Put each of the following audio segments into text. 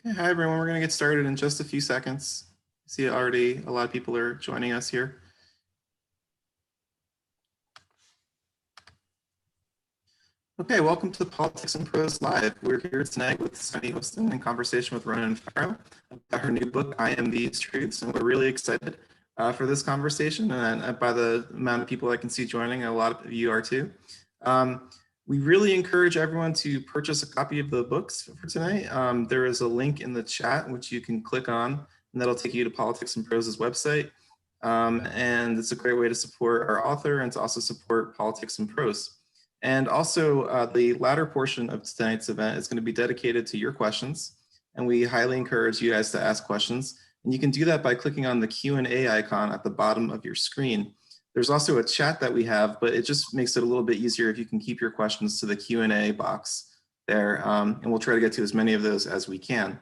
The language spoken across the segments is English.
Okay, hi everyone. We're going to get started in just a few seconds. See, already a lot of people are joining us here. Okay, welcome to Politics and Prose Live. We're here tonight with Sunny Hostin in conversation with Ronan Farrow about her new book, I Am These Truths, and we're really excited for this conversation. And by the amount of people I can see joining, a lot of you are too. We really encourage everyone to purchase a copy of the books for tonight. There is a link in the chat which you can click on, and that'll take you to Politics and Prose's website. And it's a great way to support our author and to also support Politics and Prose. And also, the latter portion of tonight's event is going to be dedicated to your questions, and we highly encourage you guys to ask questions. And you can do that by clicking on the Q&A icon at the bottom of your screen. There's also a chat that we have, but it just makes it a little bit easier if you can keep your questions to the Q&A box there, and we'll try to get to as many of those as we can.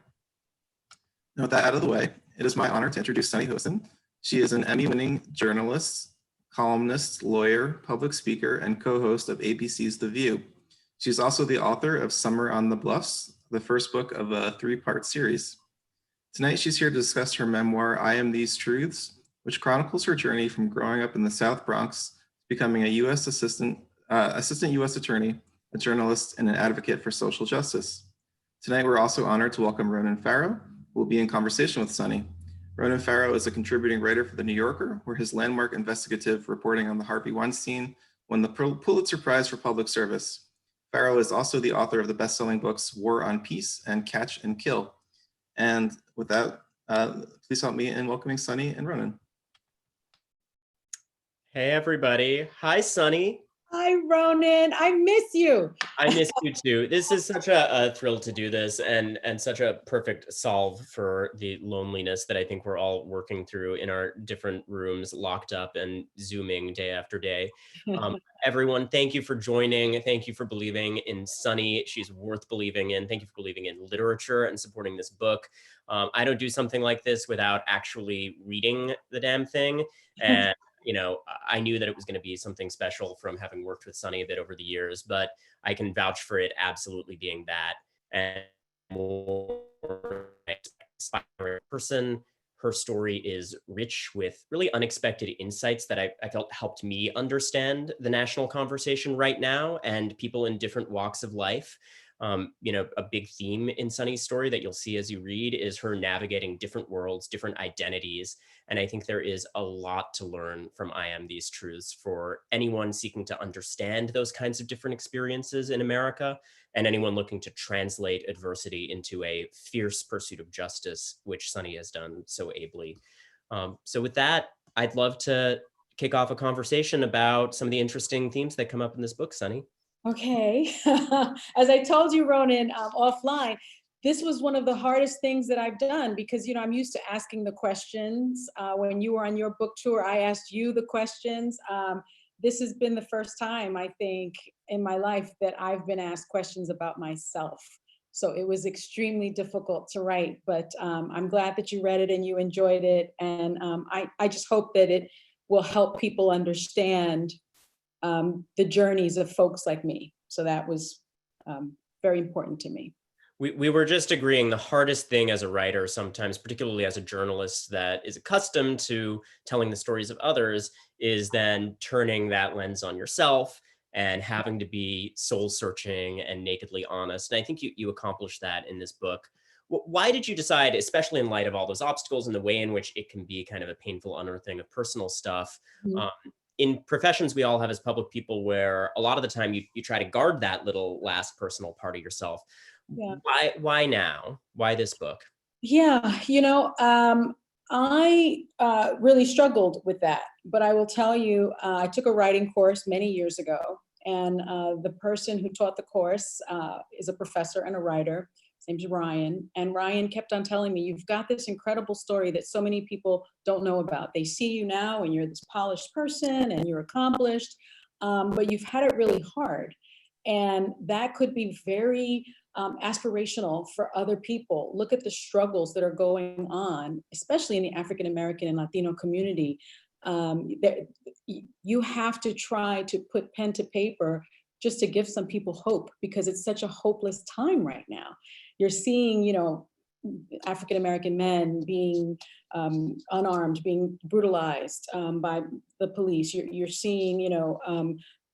Now, with that out of the way, it is my honor to introduce Sunny Hostin. She is an Emmy-winning journalist, columnist, lawyer, public speaker, and co-host of ABC's The View. She's also the author of Summer on the Bluffs, the first book of a 3-part series. Tonight, she's here to discuss her memoir, I Am These Truths, which chronicles her journey from growing up in the South Bronx to becoming a U.S. assistant U.S. attorney, a journalist, and an advocate for social justice. Tonight, we're also honored to welcome Ronan Farrow, who will be in conversation with Sunny. Ronan Farrow is a contributing writer for The New Yorker, where his landmark investigative reporting on the Harvey Weinstein won the Pulitzer Prize for Public Service. Farrow is also the author of the best-selling books War on Peace and Catch and Kill. And with that, please help me in welcoming Sunny and Ronan. Hey, everybody. Hi, Sunny. Hi, Ronan. I miss you. I miss you too. This is such a thrill to do this and such a perfect solve for the loneliness that I think we're all working through in our different rooms, locked up and Zooming day after day. Everyone, thank you for joining. Thank you for believing in Sunny. She's worth believing in. Thank you for believing in literature and supporting this book. I don't do something like this without actually reading the damn thing. And you know, I knew that it was going to be something special from having worked with Sunny a bit over the years, but I can vouch for it absolutely being that. And more inspiring person. Her story is rich with really unexpected insights that I felt helped me understand the national conversation right now and people in different walks of life. You know, a big theme in Sunny's story that you'll see as you read is her navigating different worlds, different identities. And I think there is a lot to learn from I Am These Truths for anyone seeking to understand those kinds of different experiences in America and anyone looking to translate adversity into a fierce pursuit of justice, which Sunny has done so ably. So with that, I'd love to kick off a conversation about some of the interesting themes that come up in this book, Sunny. Okay. As I told you, Ronan, offline, this was one of the hardest things that I've done because, you know, I'm used to asking the questions. When you were on your book tour, I asked you the questions. This has been the first time, I think, in my life that I've been asked questions about myself. So it was extremely difficult to write, but I'm glad that you read it and you enjoyed it. And I just hope that it will help people understand the journeys of folks like me. So that was very important to me. We were just agreeing the hardest thing as a writer sometimes, particularly as a journalist that is accustomed to telling the stories of others, is then turning that lens on yourself and having to be soul searching and nakedly honest. And I think you accomplished that in this book. Why did you decide, especially in light of all those obstacles and the way in which it can be kind of a painful unearthing of personal stuff? Mm-hmm. In professions we all have as public people where a lot of the time you try to guard that little last personal part of yourself. Yeah. Why now? Why this book? Yeah, you know, I really struggled with that, but I will tell you, I took a writing course many years ago, and the person who taught the course is a professor and a writer. His name's Ryan, and Ryan kept on telling me, you've got this incredible story that so many people don't know about. They see you now and you're this polished person and you're accomplished, but you've had it really hard. And that could be very aspirational for other people. Look at the struggles that are going on, especially in the African American and Latino community. You have to try to put pen to paper just to give some people hope, because it's such a hopeless time right now. You're seeing, you know, African-American men being unarmed, being brutalized by the police. You're seeing,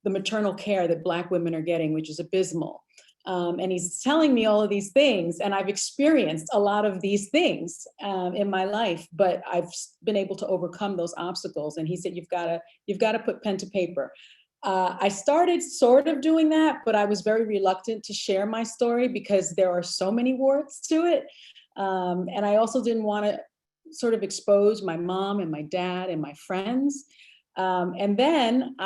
the maternal care that Black women are getting, which is abysmal. And he's telling me all of these things, and I've experienced a lot of these things in my life, but I've been able to overcome those obstacles. And he said, you've got to put pen to paper. I started sort of doing that, but I was very reluctant to share my story because there are so many warts to it. And I also didn't want to sort of expose my mom and my dad and my friends. And then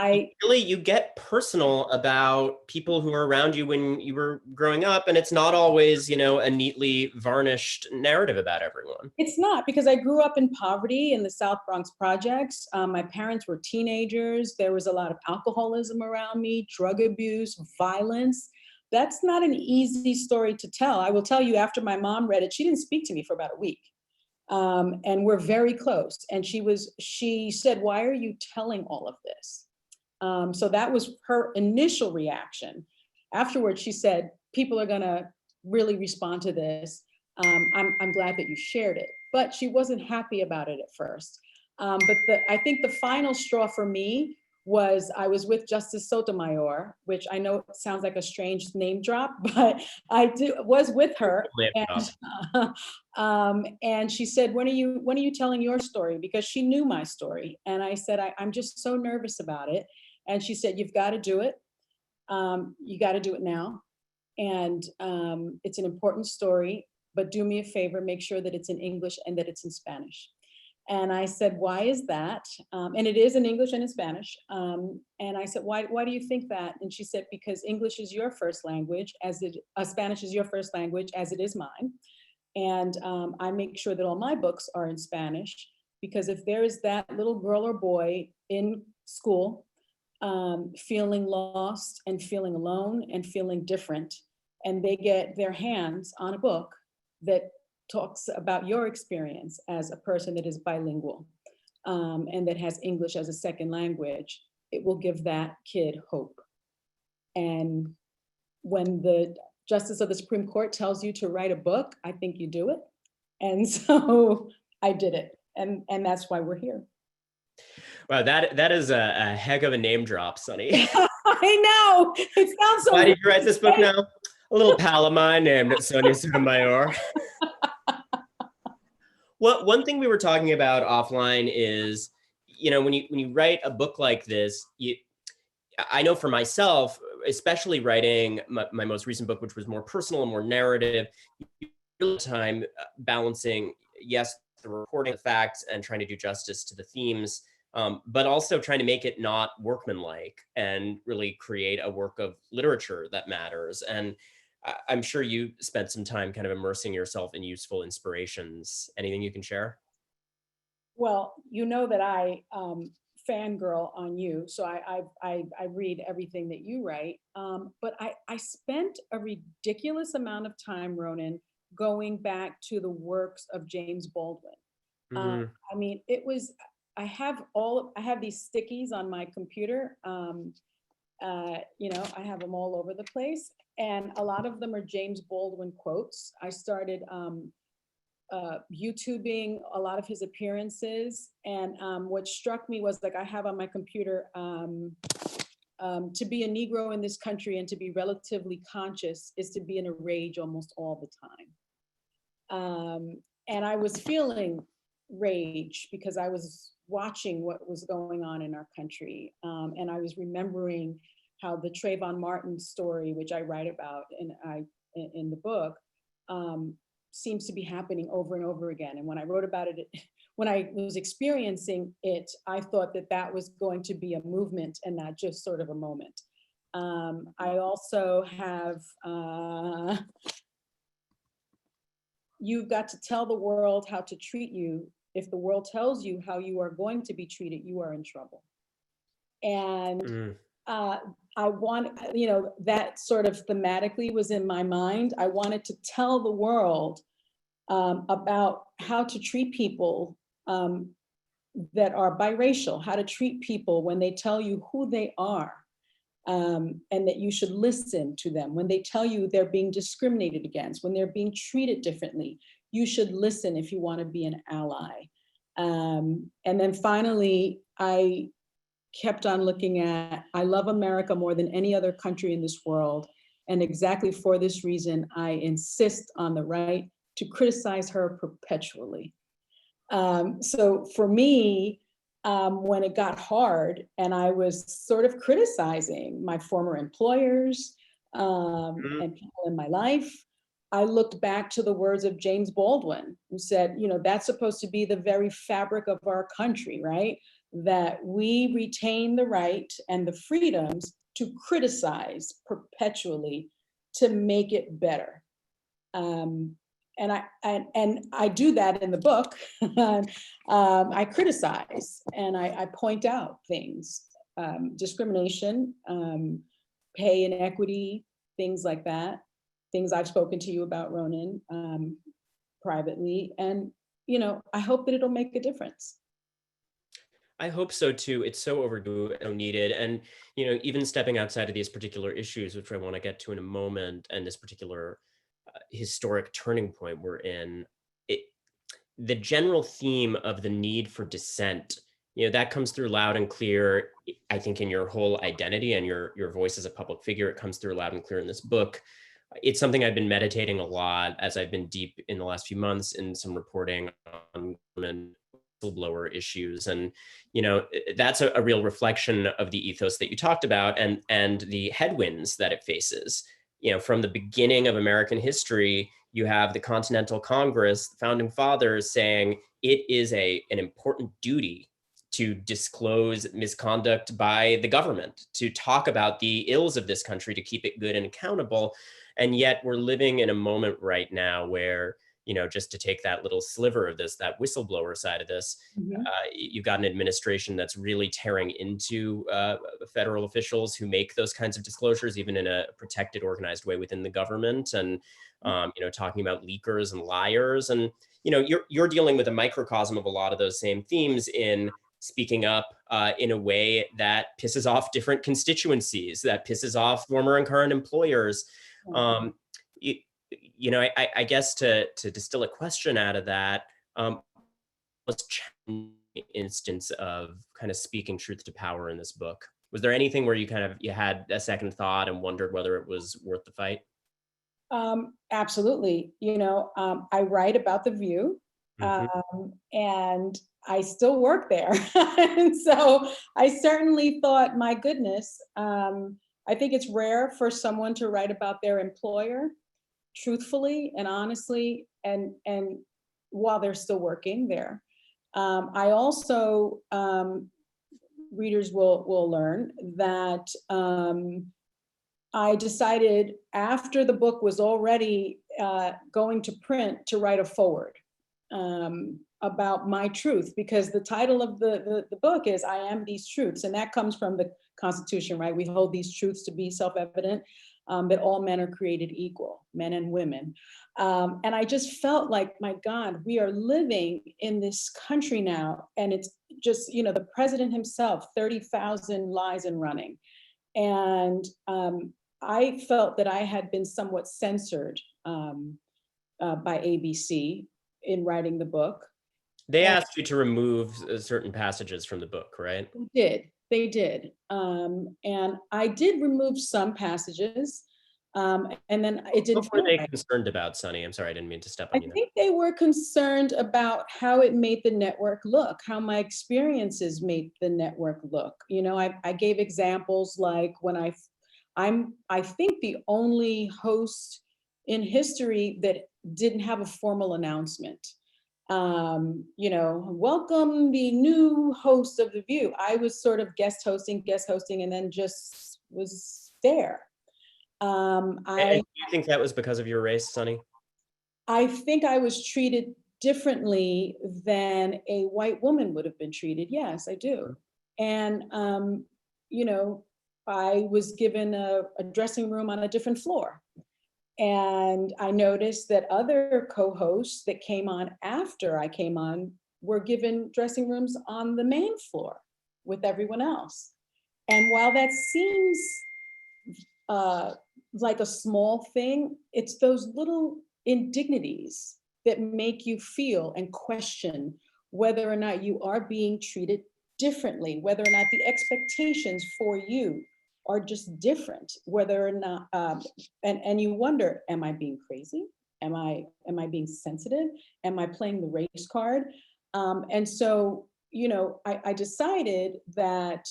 you get personal about people who are around you when you were growing up, and it's not always, a neatly varnished narrative about everyone. It's not, because I grew up in poverty in the South Bronx projects. My parents were teenagers. There was a lot of alcoholism around me, drug abuse, violence. That's not an easy story to tell. I will tell you, after my mom read it, she didn't speak to me for about a week. And we're very close. And she said, why are you telling all of this? So that was her initial reaction. Afterwards, she said, people are gonna really respond to this. I'm glad that you shared it. But she wasn't happy about it at first. But I think the final straw for me was I was with Justice Sotomayor, which I know sounds like a strange name drop, but was with her. And she said, when are you telling your story? Because she knew my story. And I said, I'm just so nervous about it. And she said, you've got to do it. You got to do it now. And it's an important story, but do me a favor, make sure that it's in English and that it's in Spanish. And I said, why is that? And it is in English and in Spanish. And I said, why do you think that? And she said, because English is your first language, Spanish is your first language, as it is mine. And I make sure that all my books are in Spanish, because if there is that little girl or boy in school feeling lost and feeling alone and feeling different, and they get their hands on a book that talks about your experience as a person that is bilingual and that has English as a second language, it will give that kid hope. And when the Justice of the Supreme Court tells you to write a book, I think you do it. And so I did it. And that's why we're here. Wow, that is a heck of a name drop, Sonny. I know. It sounds so. Why did you write this book now? A little pal of mine named Sonny Sotomayor. Well, one thing we were talking about offline is, when you write a book like this, I know for myself, especially writing my most recent book, which was more personal and more narrative, time balancing, yes, the reporting of facts and trying to do justice to the themes, but also trying to make it not workmanlike and really create a work of literature that matters. And I'm sure you spent some time kind of immersing yourself in useful inspirations. Anything you can share? Well, you know that I fangirl on you, so I read everything that you write. But I spent a ridiculous amount of time, Ronan, going back to the works of James Baldwin. I mean, it was. I have these stickies on my computer. I have them all over the place. And a lot of them are James Baldwin quotes. I started YouTubing a lot of his appearances. And what struck me was, like, I have on my computer, to be a Negro in this country and to be relatively conscious is to be in a rage almost all the time. And I was feeling rage because I was watching what was going on in our country. And I was remembering how the Trayvon Martin story, which I write about in the book, seems to be happening over and over again. And when I wrote about it, when I was experiencing it, I thought that was going to be a movement and not just sort of a moment. I also have, you've got to tell the world how to treat you. If the world tells you how you are going to be treated, you are in trouble. And I want, that sort of thematically was in my mind. I wanted to tell the world about how to treat people that are biracial, how to treat people when they tell you who they are. and that you should listen to them. When they tell you they're being discriminated against, when they're being treated differently, you should listen if you want to be an ally. And then finally, I kept on looking at, I love America more than any other country in this world. And exactly for this reason, I insist on the right to criticize her perpetually. So for me, when it got hard and I was sort of criticizing my former employers and people in my life, I looked back to the words of James Baldwin, who said, you know, that's supposed to be the very fabric of our country, right? That we retain the right and the freedoms to criticize perpetually to make it better. And I do that in the book. I criticize and I point out things, discrimination, pay inequity, things like that. Things I've spoken to you about, Ronan, privately. And, you know, I hope that it'll make a difference. I hope so too. It's so overdue and needed. And, you know, even stepping outside of these particular issues, which I want to get to in a moment, and this particular historic turning point we're in, the general theme of the need for dissent, you know, that comes through loud and clear, I think, in your whole identity and your voice as a public figure. It comes through loud and clear in this book. It's something I've been meditating a lot as I've been deep in the last few months in some reporting on women whistleblower issues. And, you know, that's a real reflection of the ethos that you talked about and the headwinds that it faces. You know, from the beginning of American history, you have the Continental Congress, the founding fathers saying it is an important duty to disclose misconduct by the government, to talk about the ills of this country, to keep it good and accountable. And yet we're living in a moment right now where, you know, just to take that little sliver of this, that whistleblower side of this, you've got an administration that's really tearing into federal officials who make those kinds of disclosures, even in a protected, organized way within the government. And, you know, talking about leakers and liars. And, you know, you're dealing with a microcosm of a lot of those same themes in speaking up in a way that pisses off different constituencies, that pisses off former and current employers. You know, I guess to distill a question out of that, let's instance of kind of speaking truth to power in this book. Was there anything where you had a second thought and wondered whether it was worth the fight? Absolutely. You know, I write about The View, and I still work there. And so I certainly thought, my goodness, I think it's rare for someone to write about their employer truthfully and honestly, and while they're still working there. I also, readers will learn that I decided after the book was already going to print to write a foreword about my truth, because the title of the book is I Am These Truths, and that comes from the Constitution, right? We hold these truths to be self-evident, that all men are created equal, men and women. And I just felt like, my God, we are living in this country now, and it's just, you know, the president himself, 30,000 lies and running. And I felt that I had been somewhat censored by ABC in writing the book. They asked you to remove certain passages from the book, right? They did. And I did remove some passages. And then it didn't. What were they concerned about, Sonny? I'm sorry, I didn't mean to step on you. I think they were concerned about how it made the network look, how my experiences made the network look. You know, I gave examples like when I think the only host in history that didn't have a formal announcement. You know, welcome the new host of The View. I was sort of guest hosting, and then just was there. And do you think that was because of your race, Sonny? I think I was treated differently than a white woman would have been treated. Yes, I do. And, you know, I was given a dressing room on a different floor. And I noticed that other co-hosts that came on after I came on were given dressing rooms on the main floor with everyone else. And while that seems like a small thing. It's those little indignities that make you feel and question whether or not you are being treated differently, whether or not the expectations for you are just different, whether or not, and you wonder, am I being crazy? Am I being sensitive? Am I playing the race card? And so, you know, I decided that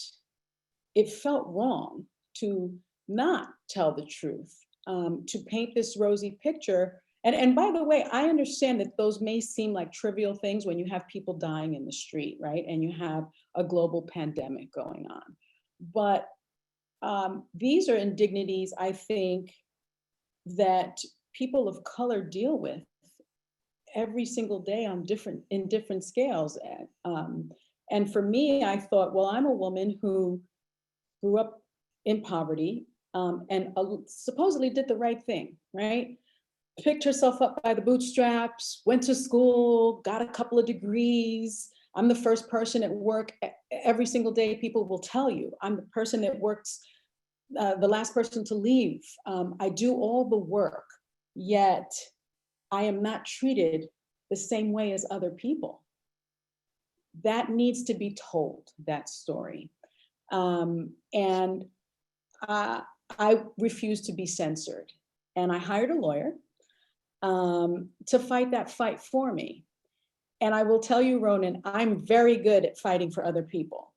it felt wrong to not tell the truth, to paint this rosy picture. And by the way, I understand that those may seem like trivial things when you have people dying in the street, right? And you have a global pandemic going on. But these are indignities, I think, that people of color deal with every single day on in different scales. And for me, I thought, well, I'm a woman who grew up in poverty, and supposedly did the right thing, right? Picked herself up by the bootstraps, went to school, got a couple of degrees. I'm the first person at work every single day. People will tell you I'm the person that works, the last person to leave. I do all the work, yet I am not treated the same way as other people. That needs to be told, that story. And I refused to be censored. And I hired a lawyer to fight that fight for me. And I will tell you, Ronan, I'm very good at fighting for other people.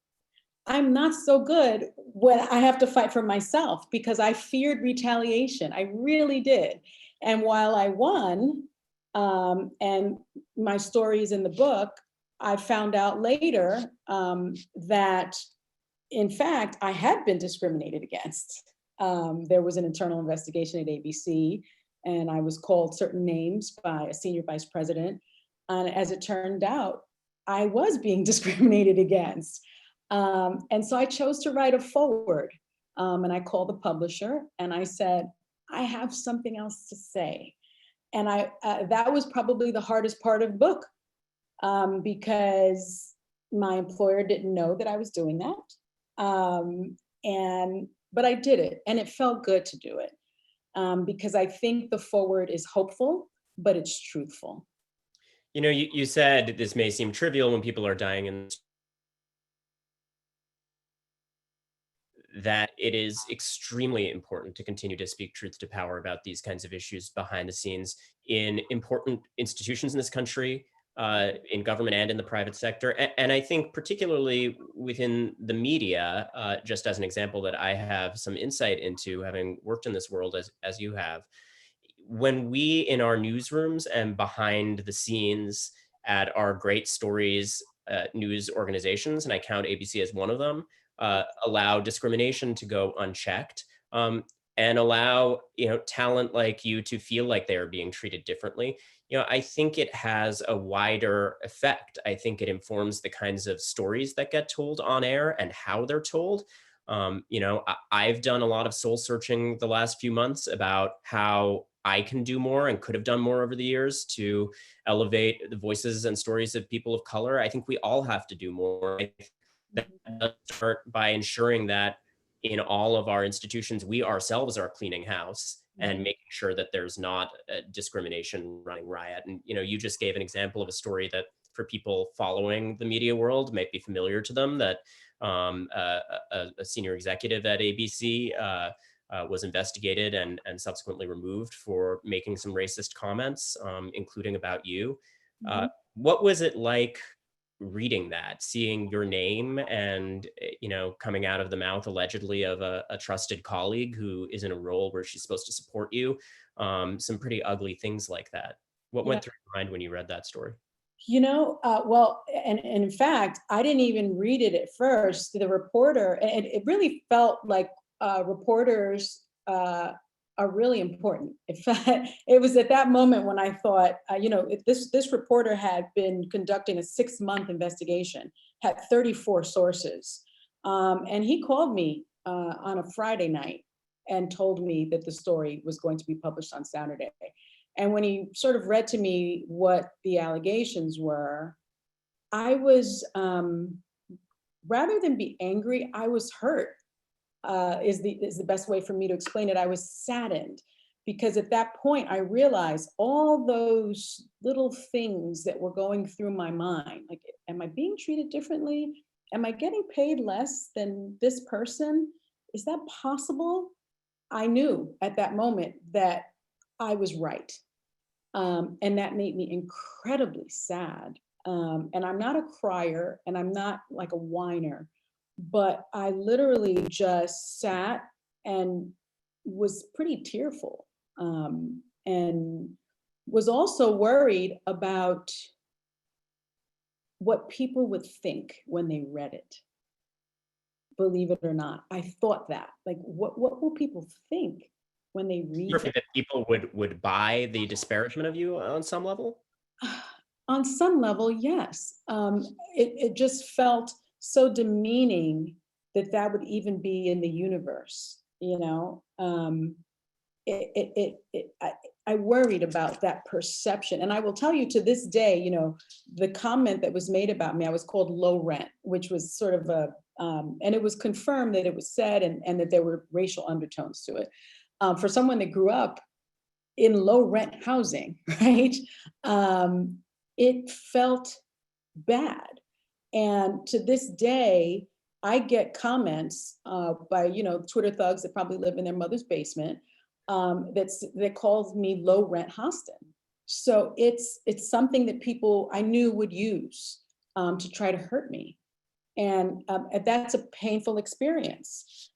I'm not so good when I have to fight for myself, because I feared retaliation. I really did. And while I won, and my story is in the book, I found out later that, in fact, I had been discriminated against. There was an internal investigation at ABC, and I was called certain names by a senior vice president. And as it turned out, I was being discriminated against. And so I chose to write a foreword. And I called the publisher and I said, I have something else to say. And that was probably the hardest part of the book, because my employer didn't know that I was doing that. But I did it, and it felt good to do it, because I think the foreword is hopeful, but it's truthful. You know, you said this may seem trivial when people are dying, and that it is extremely important to continue to speak truth to power about these kinds of issues behind the scenes in important institutions in this country, in government and in the private sector. And I think particularly within the media, just as an example that I have some insight into, having worked in this world as you have, when we in our newsrooms and behind the scenes at our great stories news organizations, and I count ABC as one of them, allow discrimination to go unchecked, and allow, you know, talent like you to feel like they are being treated differently, you know, I think it has a wider effect. I think it informs the kinds of stories that get told on air and how they're told. You know, I've done a lot of soul searching the last few months about how I can do more and could have done more over the years to elevate the voices and stories of people of color. I think we all have to do more. That does start by ensuring that in all of our institutions, we ourselves are cleaning house and making sure that there's not discrimination running riot. And, you know, you just gave an example of a story that for people following the media world might be familiar to them, that a senior executive at ABC was investigated and subsequently removed for making some racist comments, including about you. What was it like reading that, seeing your name and, you know, coming out of the mouth allegedly of a trusted colleague who is in a role where she's supposed to support you, some pretty ugly things like that? What went through your mind when you read that story? You know, well, and in fact, I didn't even read it at first. The reporter, and it really felt like reporters are really important. In fact, it was at that moment when I thought, you know, this reporter had been conducting a 6-month investigation, had 34 sources. And he called me on a Friday night and told me that the story was going to be published on Saturday. And when he sort of read to me what the allegations were, I was, rather than be angry, I was hurt. is the best way for me to explain it. I was saddened because at that point I realized all those little things that were going through my mind. Like, am I being treated differently? Am I getting paid less than this person? Is that possible? I knew at that moment that I was right. And that made me incredibly sad. And I'm not a crier and I'm not like a whiner, but I literally just sat and was pretty tearful, and was also worried about what people would think when they read it. Believe it or not, I thought that, like, what will people think when they read You're afraid it? that people would buy the disparagement of you on some level? On some level, yes. It just felt so demeaning that that would even be in the universe, you know? I worried about that perception. And I will tell you to this day, you know, the comment that was made about me, I was called low rent, which was sort of a, and it was confirmed that it was said and that there were racial undertones to it. For someone that grew up in low rent housing, right? It felt bad. And to this day, I get comments by, you know, Twitter thugs that probably live in their mother's basement, that calls me low rent Hostin. So it's something that people I knew would use to try to hurt me. And that's a painful experience.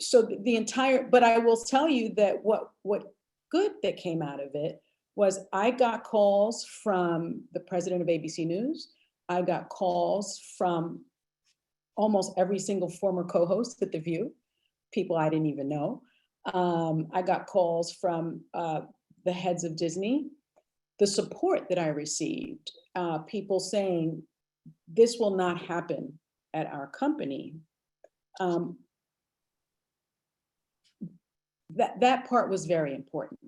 So the entire, but I will tell you that what good that came out of it was I got calls from the president of ABC News. I got calls from almost every single former co-host at The View, people I didn't even know. I got calls from the heads of Disney. The support that I received, people saying, this will not happen at our company. That part was very important.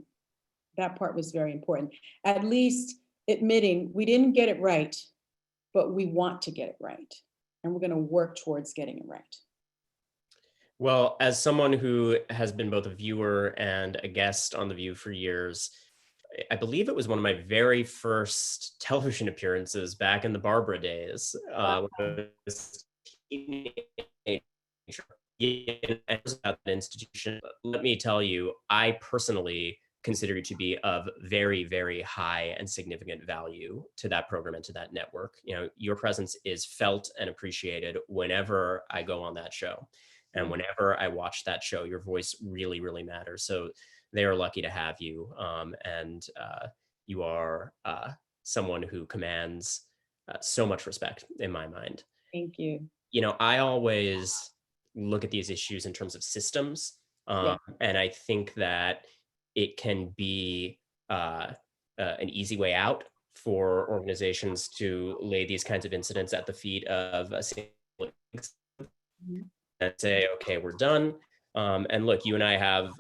That part was very important. At least admitting we didn't get it right, but we want to get it right. And we're going to work towards getting it right. Well, as someone who has been both a viewer and a guest on The View for years, I believe it was one of my very first television appearances back in the Barbara days. Wow. When I was a teenager. And at that institution, let me tell you, I personally consider you to be of very, very high and significant value to that program and to that network. You know, your presence is felt and appreciated whenever I go on that show. And whenever I watch that show, your voice really, really matters. So they are lucky to have you. And you are someone who commands so much respect in my mind. Thank you. You know, I always look at these issues in terms of systems. Yeah. And I think that it can be an easy way out for organizations to lay these kinds of incidents at the feet of a single and say, okay, we're done. And look, you and I have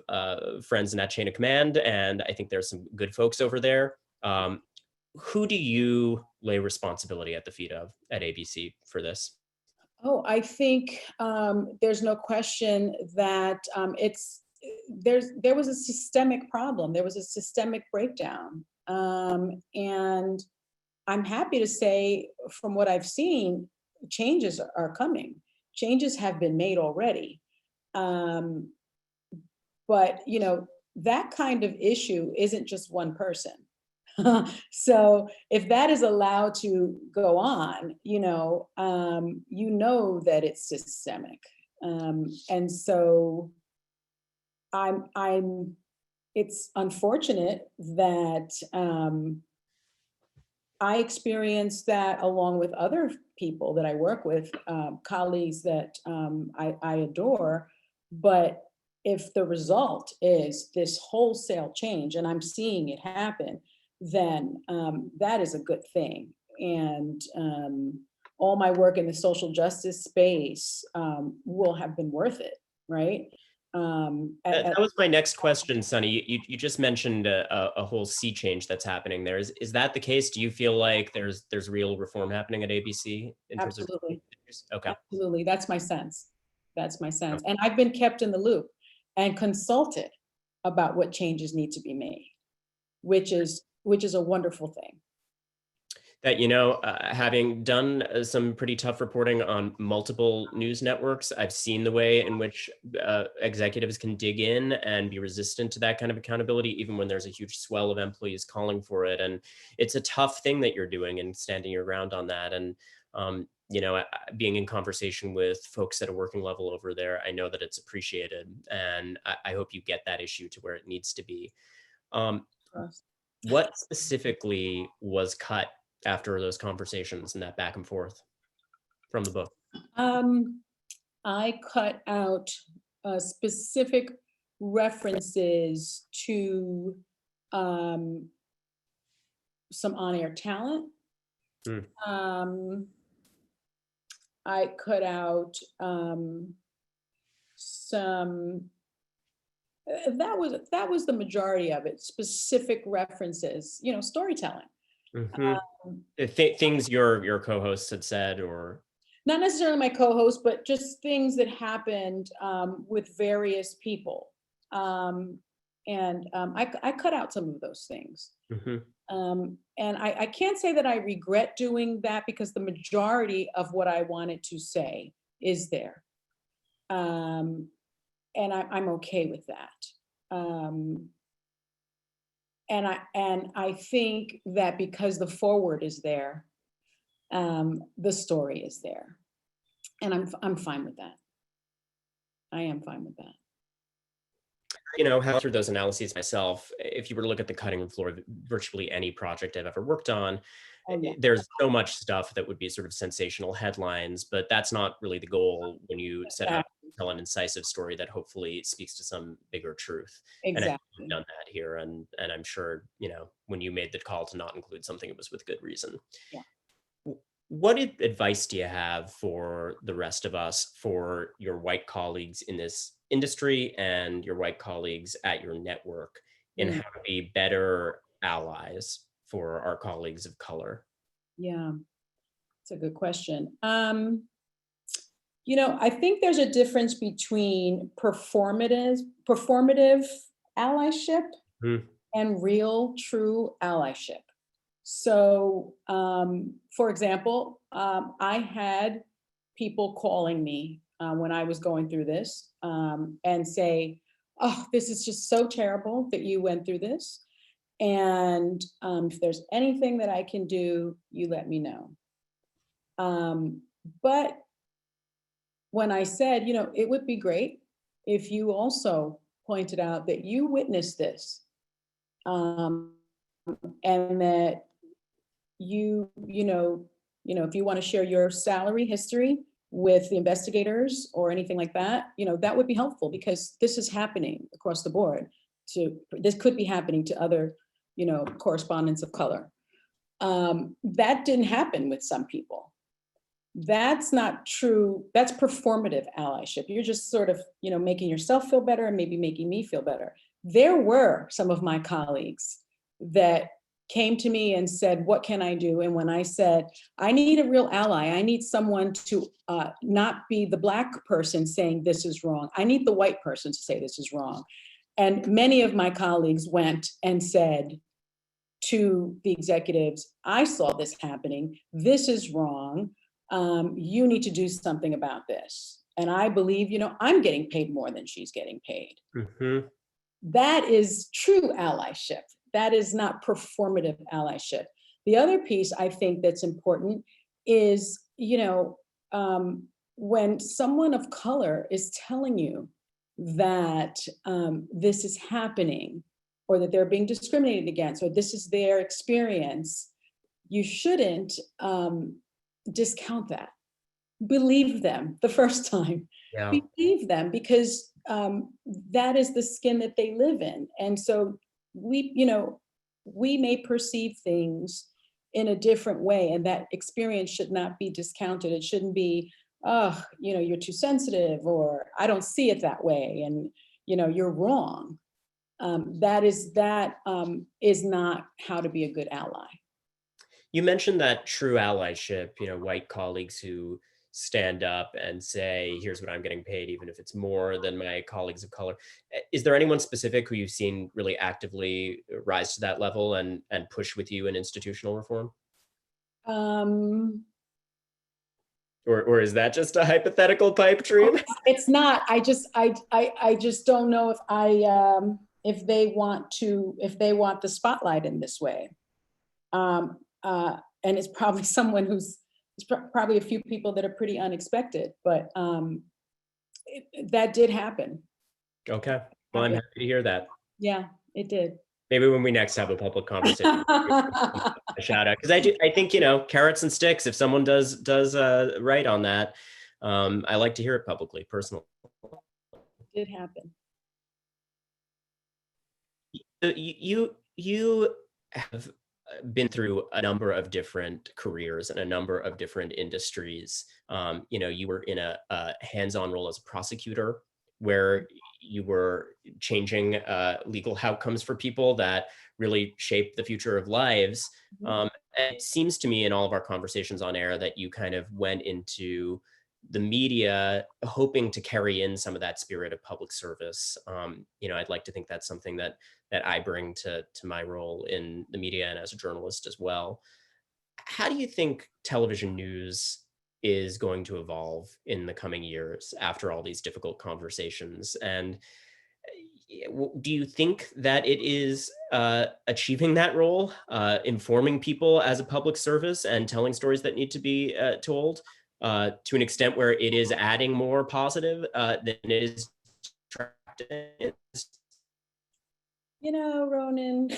friends in that chain of command, and I think there's some good folks over there. Who do you lay responsibility at the feet of at ABC for this? Oh, I think there's no question that there was a systemic problem. There was a systemic breakdown. And I'm happy to say, from what I've seen, changes are coming. Changes have been made already. But, you know, that kind of issue isn't just one person. So if that is allowed to go on, you know that it's systemic. And so it's unfortunate that I experienced that along with other people that I work with, colleagues that I adore. But if the result is this wholesale change, and I'm seeing it happen, then that is a good thing. And all my work in the social justice space will have been worth it, right? That was my next question, Sonny. You just mentioned a whole sea change that's happening there. Is that the case? Do you feel like there's real reform happening at ABC in terms of? Absolutely. Okay. Absolutely, that's my sense. That's my sense. And I've been kept in the loop and consulted about what changes need to be made, which is a wonderful thing. That, having done some pretty tough reporting on multiple news networks, I've seen the way in which executives can dig in and be resistant to that kind of accountability, even when there's a huge swell of employees calling for it. And it's a tough thing that you're doing and standing your ground on that. And, being in conversation with folks at a working level over there, I know that it's appreciated. And I hope you get that issue to where it needs to be. What specifically was cut after those conversations and that back and forth from the book? I cut out specific references to some on-air talent. I cut out some. That was the majority of it. Specific references, storytelling. Things your co-hosts had said, or not necessarily my co-host, but just things that happened with various people. I cut out some of those things. And I can't say that I regret doing that, because the majority of what I wanted to say is there. And I'm okay with that. And I think that because the forward is there, the story is there, and I'm fine with that. I am fine with that. How through those analyses myself, if you were to look at the cutting room floor of virtually any project I've ever worked on, there's so much stuff that would be sort of sensational headlines, but that's not really the goal when you set out to tell an incisive story that hopefully speaks to some bigger truth. Exactly. And I've done that here, and I'm sure, when you made the call to not include something, it was with good reason. Yeah. What advice do you have for the rest of us, for your white colleagues in this industry and your white colleagues at your network, in how to be better allies for our colleagues of color? Yeah, it's a good question. I think there's a difference between performative allyship and real, true allyship. So, for example, I had people calling me when I was going through this and say, "Oh, this is just so terrible that you went through this. And if there's anything that I can do, you let me know." But when I said, it would be great if you also pointed out that you witnessed this, and that if you want to share your salary history with the investigators or anything like that, that would be helpful, because this is happening across the board. This could be happening to other, correspondents of color. That didn't happen with some people. That's not true. That's performative allyship. You're just sort of, making yourself feel better and maybe making me feel better. There were some of my colleagues that came to me and said, "What can I do?" And when I said, "I need a real ally, I need someone to not be the Black person saying this is wrong. I need the white person to say this is wrong." And many of my colleagues went and said to the executives, "I saw this happening. This is wrong. You need to do something about this. And I believe, I'm getting paid more than she's getting paid." That is true allyship. That is not performative allyship. The other piece I think that's important is, when someone of color is telling you that this is happening, or that they're being discriminated against, or this is their experience, you shouldn't discount that. Believe them the first time. Yeah. Believe them, because that is the skin that they live in. And so we may perceive things in a different way, and that experience should not be discounted. It shouldn't be, "Oh, you're too sensitive," or "I don't see it that way," and you're wrong. That is not how to be a good ally. You mentioned that true allyship, white colleagues who stand up and say, here's what I'm getting paid, even if it's more than my colleagues of color. Is there anyone specific who you've seen really actively rise to that level and push with you in institutional reform? Um, Or is that just a hypothetical pipe dream? it's not. I just don't know if they want the spotlight in this way. And it's probably someone probably a few people that are pretty unexpected, but that did happen. Okay. Well, I'm happy to hear that. Yeah, it did. Maybe when we next have a public conversation, a shout out, because I think, you know, carrots and sticks. If someone does write on that, I like to hear it publicly, personally. It did happen. You have been through a number of different careers and a number of different industries. You know, you were in a hands-on role as a prosecutor, where you were changing legal outcomes for people that really shaped the future of lives. And it seems to me in all of our conversations on air that you kind of went into the media hoping to carry in some of that spirit of public service. You know, I'd like to think that's something that I bring to my role in the media and as a journalist as well. How do you think television news is going to evolve in the coming years after all these difficult conversations? And do you think that it is achieving that role, informing people as a public service and telling stories that need to be told to an extent where it is adding more positive than it is subtracting? You know, Ronan,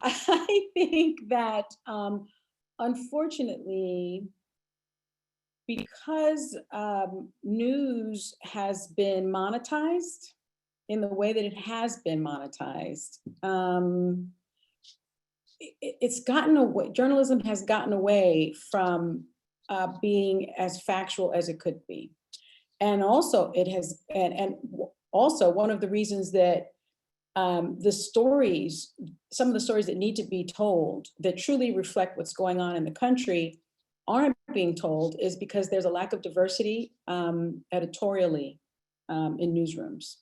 I think that unfortunately, because news has been monetized in the way that it has been monetized, it's gotten away. Journalism has gotten away from being as factual as it could be, and also it has, and also one of the reasons that some of the stories that need to be told that truly reflect what's going on in the country aren't being told is because there's a lack of diversity editorially in newsrooms.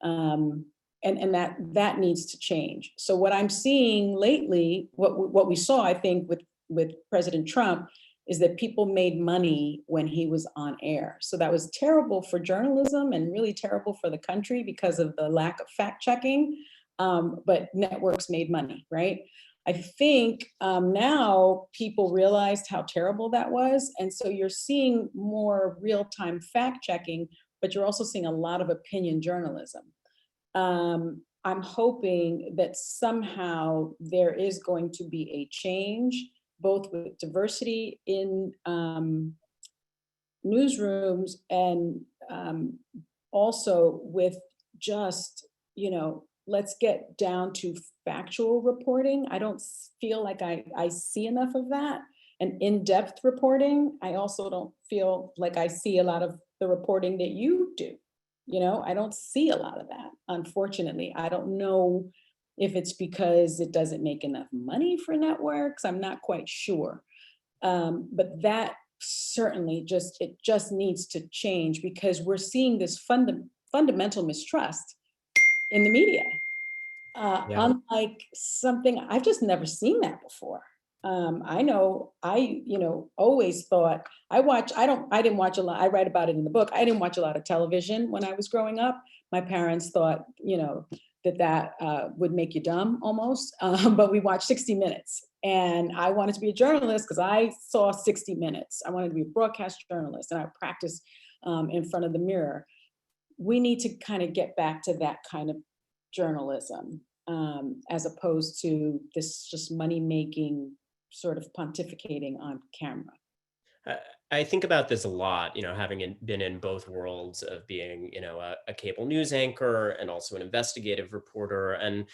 And that needs to change. So what I'm seeing lately, what we saw, I think, with President Trump, is that people made money when he was on air. So that was terrible for journalism and really terrible for the country because of the lack of fact checking. But networks made money, right? I think now people realized how terrible that was. And so you're seeing more real-time fact checking, but you're also seeing a lot of opinion journalism. I'm hoping that somehow there is going to be a change, both with diversity in newsrooms and also with just, you know, let's get down to factual reporting. I don't feel like I see enough of that. And in-depth reporting, I also don't feel like I see a lot of the reporting that you do. You know, I don't see a lot of that, unfortunately. I don't know if it's because it doesn't make enough money for networks. I'm not quite sure. But that certainly it just needs to change, because we're seeing this fundamental mistrust in the media. Unlike something, I've just never seen that before. I know, always thought I didn't watch a lot. I write about it in the book. I didn't watch a lot of television when I was growing up. My parents thought, that would make you dumb almost. But we watched 60 Minutes, and I wanted to be a journalist because I saw 60 Minutes. I wanted to be a broadcast journalist, and I practiced in front of the mirror. We need to kind of get back to that kind of journalism, as opposed to this just money-making sort of pontificating on camera. I think about this a lot, having been in both worlds of being, a cable news anchor and also an investigative reporter. And,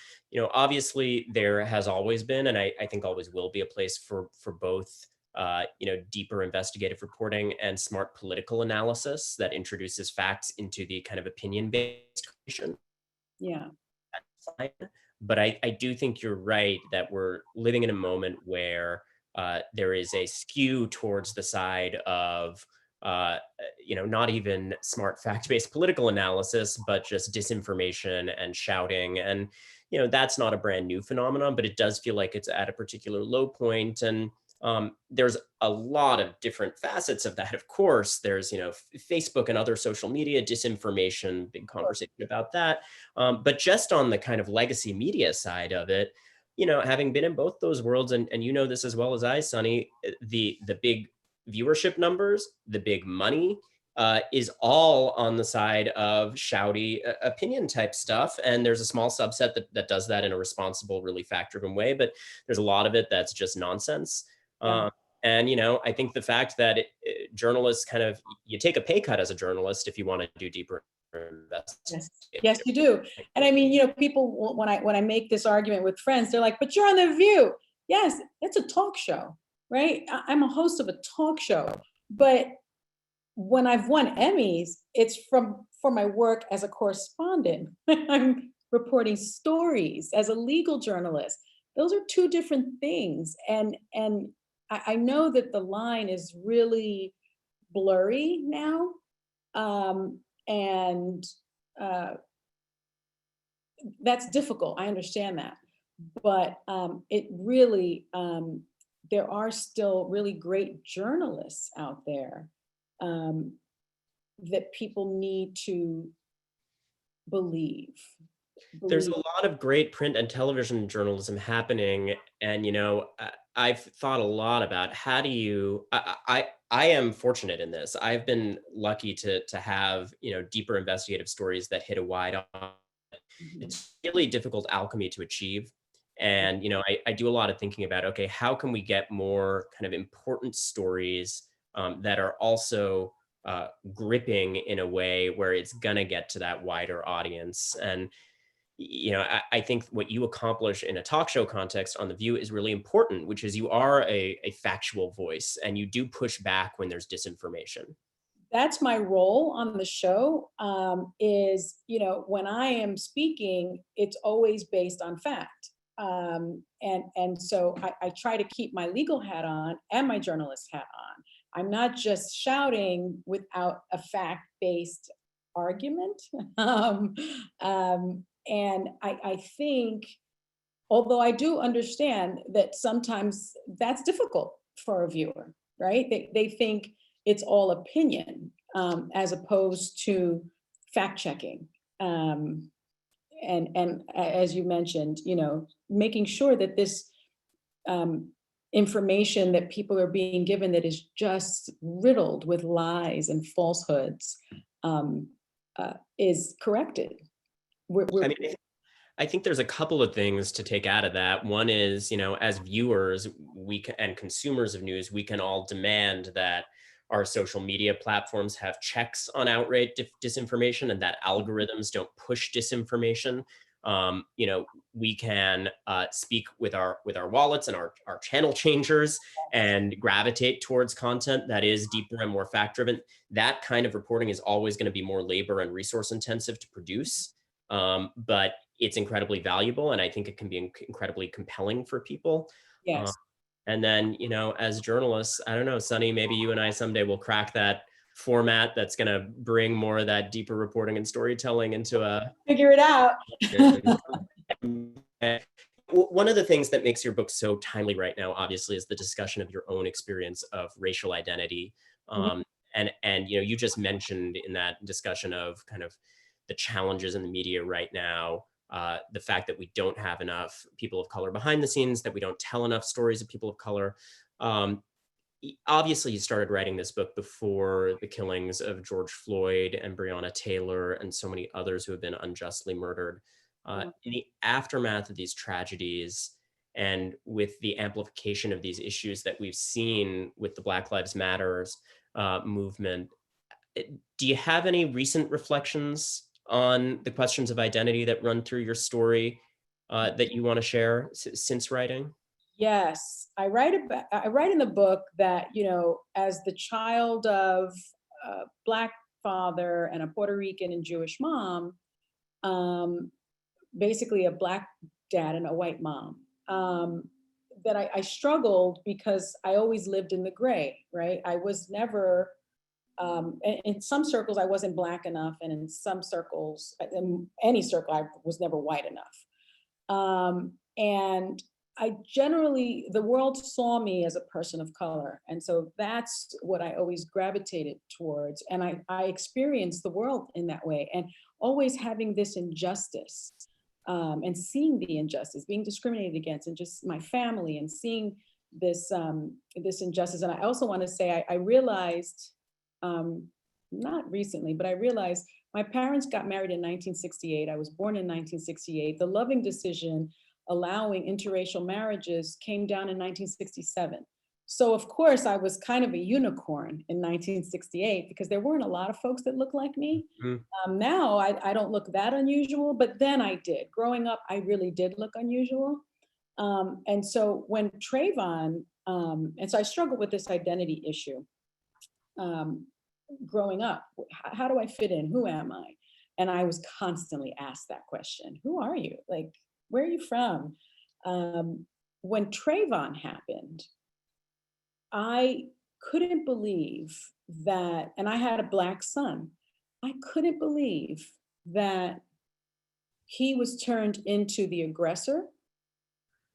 obviously there has always been, and I think always will be, a place for both, deeper investigative reporting and smart political analysis that introduces facts into the kind of opinion-based question. Yeah. But I do think you're right that we're living in a moment where there is a skew towards the side of not even smart fact-based political analysis, but just disinformation and shouting. And, that's not a brand new phenomenon, but it does feel like it's at a particular low point. And there's a lot of different facets of that. Of course, there's, Facebook and other social media disinformation, big conversation about that. But just on the kind of legacy media side of it, having been in both those worlds, and you know this as well as I, Sonny, the big viewership numbers, the big money, is all on the side of shouty opinion type stuff. And there's a small subset that does that in a responsible, really fact-driven way, but there's a lot of it that's just nonsense. Yeah. And, I think the fact that journalists you take a pay cut as a journalist if you want to do deeper investigation. Yes, you do. And I mean, people, when I make this argument with friends, they're like, but you're on The View. Yes, it's a talk show, right? I'm a host of a talk show, but when I've won Emmys, it's for my work as a correspondent. I'm reporting stories as a legal journalist. Those are two different things. And I know that the line is really blurry now. And that's difficult. I understand that. But it really, there are still really great journalists out there that people need to believe. There's a lot of great print and television journalism happening. And, I've thought a lot about how do you, I am fortunate in this. I've been lucky to have, deeper investigative stories that hit a wide audience. It's really difficult alchemy to achieve. And, I do a lot of thinking about, okay, how can we get more kind of important stories that are also gripping in a way where it's going to get to that wider audience. And, I think what you accomplish in a talk show context on The View is really important, which is you are a factual voice and you do push back when there's disinformation. That's my role on the show, is, when I am speaking, it's always based on fact. And so I try to keep my legal hat on and my journalist hat on. I'm not just shouting without a fact-based argument. And I think, although I do understand that sometimes that's difficult for a viewer, right? They think it's all opinion, as opposed to fact checking. And as you mentioned, making sure that this information that people are being given that is just riddled with lies and falsehoods is corrected. I think there's a couple of things to take out of that. One is, as viewers, and consumers of news, we can all demand that our social media platforms have checks on outright disinformation and that algorithms don't push disinformation. We can speak with our wallets and our channel changers and gravitate towards content that is deeper and more fact-driven. That kind of reporting is always going to be more labor and resource intensive to produce. But it's incredibly valuable, and I think it can be incredibly compelling for people. Yes. And then, as journalists, I don't know, Sonny, maybe you and I someday will crack that format that's going to bring more of that deeper reporting and storytelling into a... Figure it out. One of the things that makes your book so timely right now, obviously, is the discussion of your own experience of racial identity. And you just mentioned in that discussion of kind of the challenges in the media right now, the fact that we don't have enough people of color behind the scenes, that we don't tell enough stories of people of color. Obviously, you started writing this book before the killings of George Floyd and Breonna Taylor and so many others who have been unjustly murdered. In the aftermath of these tragedies and with the amplification of these issues that we've seen with the Black Lives Matters movement, do you have any recent reflections on the questions of identity that run through your story that you want to share since writing? Yes, I write in the book that, as the child of a Black father and a Puerto Rican and Jewish mom, basically a Black dad and a white mom, that I struggled because I always lived in the gray, right? I was never in some circles, I wasn't Black enough. And in some circles, in any circle, I was never white enough. And I generally, the world saw me as a person of color. And so that's what I always gravitated towards. And I experienced the world in that way, and always having this injustice, and seeing the injustice, being discriminated against, and just my family, and seeing this, this injustice. And I also want to say, I realized, not recently, but I realized my parents got married in 1968. I was born in 1968. The Loving decision allowing interracial marriages came down in 1967. So of course I was kind of a unicorn in 1968 because there weren't a lot of folks that looked like me. Now I don't look that unusual, but then I did. Growing up, I really did look unusual. And so when Trayvon, and so I struggled with this identity issue. Growing up, how do I fit in? Who am I? And I was constantly asked that question. Who are you? Like, where are you from? When Trayvon happened, I couldn't believe that, and I had a Black son, I couldn't believe that he was turned into the aggressor,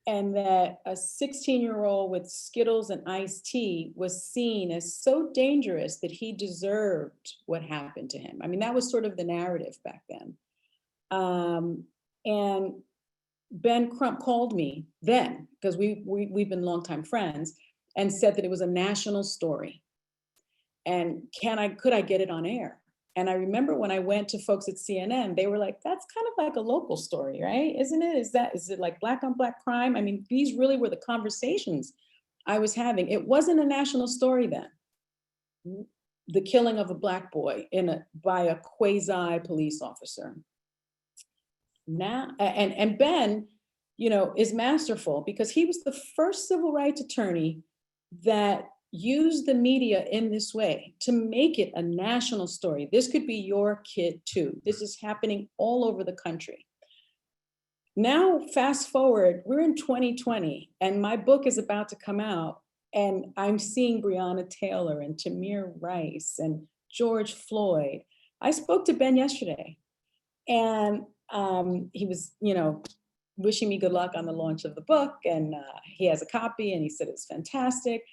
and that a 16-year-old with Skittles and iced tea was seen as so dangerous that he deserved what happened to him. I mean, that was sort of the narrative back then. And Ben Crump called me then, because we've been longtime friends, and said that it was a national story. And could I get it on air? And I remember when I went to folks at CNN, they were like, that's kind of like a local story, right? Isn't it? Is it like Black on Black crime? I mean, these really were the conversations I was having. It wasn't a national story then. The killing of a Black boy by a quasi police officer. Now, and Ben, is masterful, because he was the first civil rights attorney that used the media in this way to make it a national story. This could be your kid too. This is happening all over the country. Now, fast forward, we're in 2020, and my book is about to come out, and I'm seeing Breonna Taylor and Tamir Rice and George Floyd. I spoke to Ben yesterday, and he was, wishing me good luck on the launch of the book, and he has a copy, and he said it's fantastic.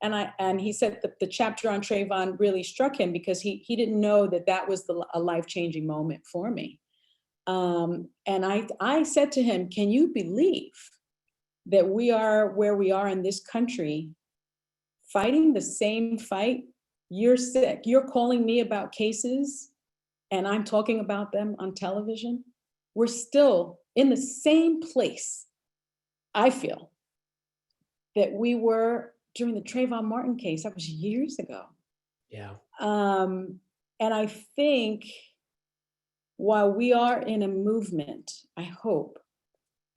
And he said that the chapter on Trayvon really struck him, because he didn't know that was a life-changing moment for me. And I said to him, can you believe that we are where we are in this country, fighting the same fight? You're sick. You're calling me about cases, and I'm talking about them on television. We're still in the same place, I feel, that we were during the Trayvon Martin case. That was years ago. Yeah. And I think while we are in a movement, I hope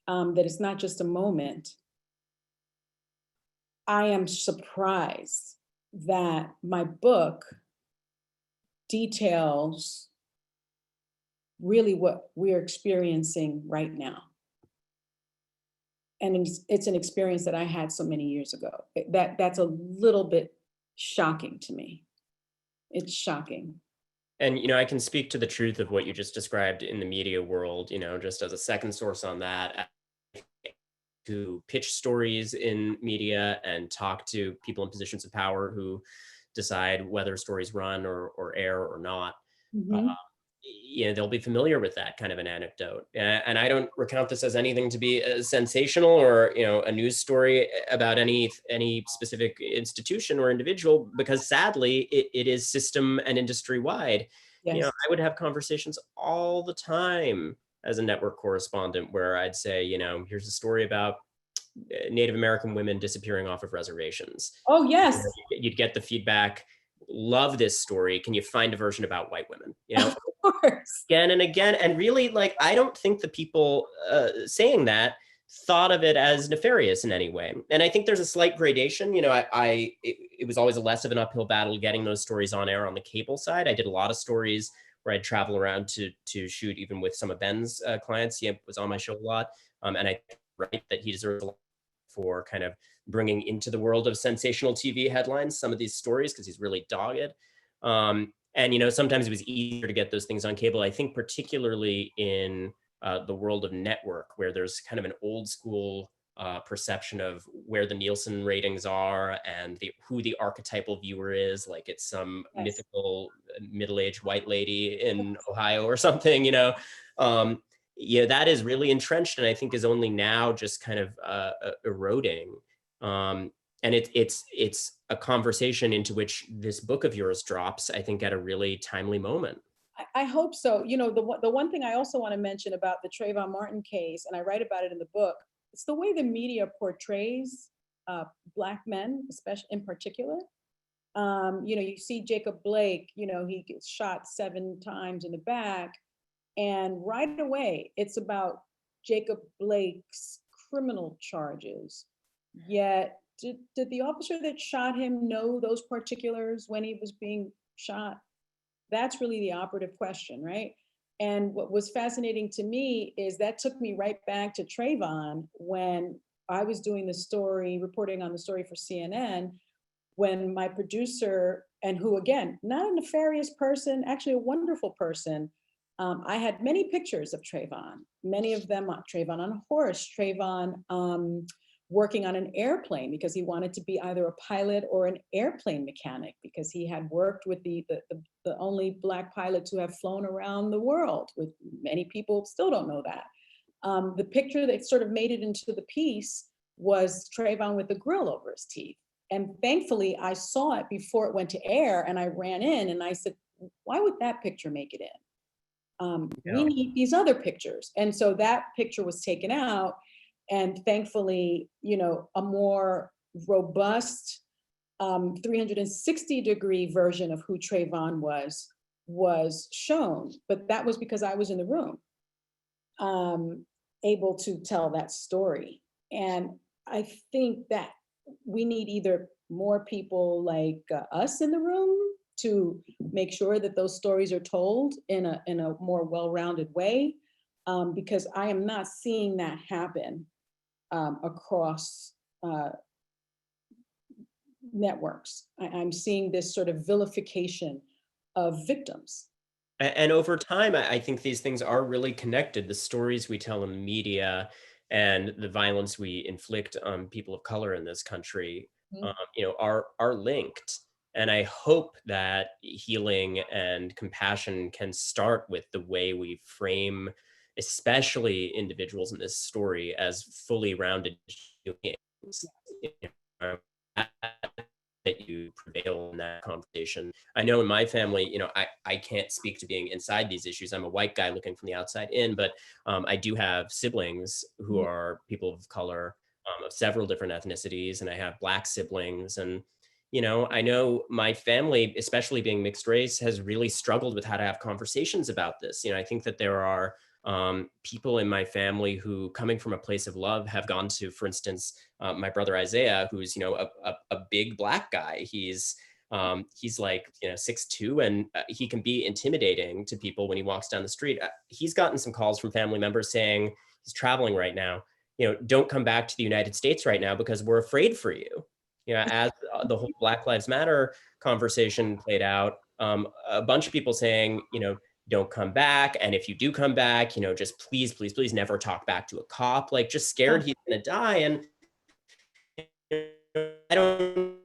that it's not just a moment. I am surprised that my book details really what we're experiencing right now. And it's an experience that I had so many years ago. That's a little bit shocking to me. It's shocking. And, I can speak to the truth of what you just described in the media world, just as a second source on that, to pitch stories in media and talk to people in positions of power who decide whether stories run or air or not. Mm-hmm. They'll be familiar with that kind of an anecdote. And I don't recount this as anything to be sensational or, a news story about any specific institution or individual, because sadly, it is system and industry wide. Yes. I would have conversations all the time as a network correspondent where I'd say, here's a story about Native American women disappearing off of reservations. Oh, yes. You'd get the feedback, love this story. Can you find a version about white women? Of course. Again and again. And really, I don't think the people saying that thought of it as nefarious in any way. And I think there's a slight gradation. It was always less of an uphill battle getting those stories on air on the cable side. I did a lot of stories where I'd travel around to shoot, even with some of Ben's clients. He was on my show a lot. And I think that he deserves a lot for kind of bringing into the world of sensational TV headlines some of these stories, because he's really dogged. And, you know, sometimes it was easier to get those things on cable. I think particularly in the world of network, where there's kind of an old school perception of where the Nielsen ratings are and who the archetypal viewer is, like it's some Yes. mythical middle-aged white lady in Ohio or something, you know. Yeah, that is really entrenched, and I think is only now just kind of eroding. And it's a conversation into which this book of yours drops, I think, at a really timely moment. I hope so. You know, the one thing I also want to mention about the Trayvon Martin case, and I write about it in the book, it's the way the media portrays Black men, especially in particular. You know, you see Jacob Blake, you know, he gets shot 7 times in the back, and right away it's about Jacob Blake's criminal charges. Yet, did the officer that shot him know those particulars when he was being shot? That's really the operative question, right? And what was fascinating to me is that took me right back to Trayvon when I was doing the story, reporting on the story for CNN, when my producer, and who again, not a nefarious person, actually a wonderful person, I had many pictures of Trayvon, many of them Trayvon on a horse, Trayvon working on an airplane because he wanted to be either a pilot or an airplane mechanic because he had worked with the only Black pilots who have flown around the world, with many people still don't know that. The picture that sort of made it into the piece was Trayvon with the grill over his teeth. And thankfully I saw it before it went to air, and I ran in and I said, why would that picture make it in? We need these other pictures. And so that picture was taken out. And thankfully, you know, a more robust 360-degree version of who Trayvon was shown. But that was because I was in the room, able to tell that story. And I think that we need either more people like us in the room to make sure that those stories are told in a more well-rounded way, because I am not seeing that happen across networks. I'm seeing this sort of vilification of victims. And over time, I think these things are really connected. The stories we tell in the media and the violence we inflict on people of color in this country, you know, are linked. And I hope that healing and compassion can start with the way we frame, especially individuals in this story, as fully rounded human beings. You know, that you prevail in that conversation. I know in my family, you know, I can't speak to being inside these issues. I'm a white guy looking from the outside in, but I do have siblings who are people of color, of several different ethnicities, and I have Black siblings. And, you know my family, especially being mixed race, has really struggled with how to have conversations about this. You know, I think that there are people in my family who, coming from a place of love, have gone to, for instance, my brother Isaiah, who's, you know, a big Black guy. He's like, you know, 6'2", and he can be intimidating to people when he walks down the street. He's gotten some calls from family members saying he's traveling right now. You know, don't come back to the United States right now because we're afraid for you. You know, as the whole Black Lives Matter conversation played out, a bunch of people saying, you know, don't come back. And if you do come back, you know, just please, please, please never talk back to a cop, like just scared he's gonna die. And you know, I don't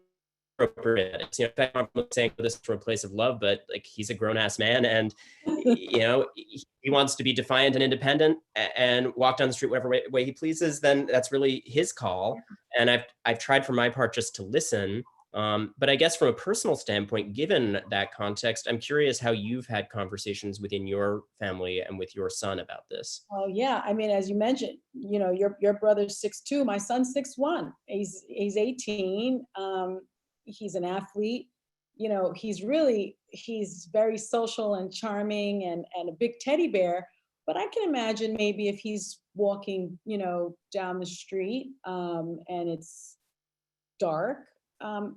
appropriate it. You know, in fact, I'm saying this from a place of love, but like he's a grown ass man, and you know, he wants to be defiant and independent and walk down the street whatever way he pleases, then that's really his call. And I've tried for my part just to listen. But I guess from a personal standpoint, given that context, I'm curious how you've had conversations within your family and with your son about this. Oh yeah, I mean, as you mentioned, you know, your brother's 6'2", my son's 6'1". He's 18. He's an athlete. You know, he's very social and charming and a big teddy bear. But I can imagine maybe if he's walking, you know, down the street and it's dark,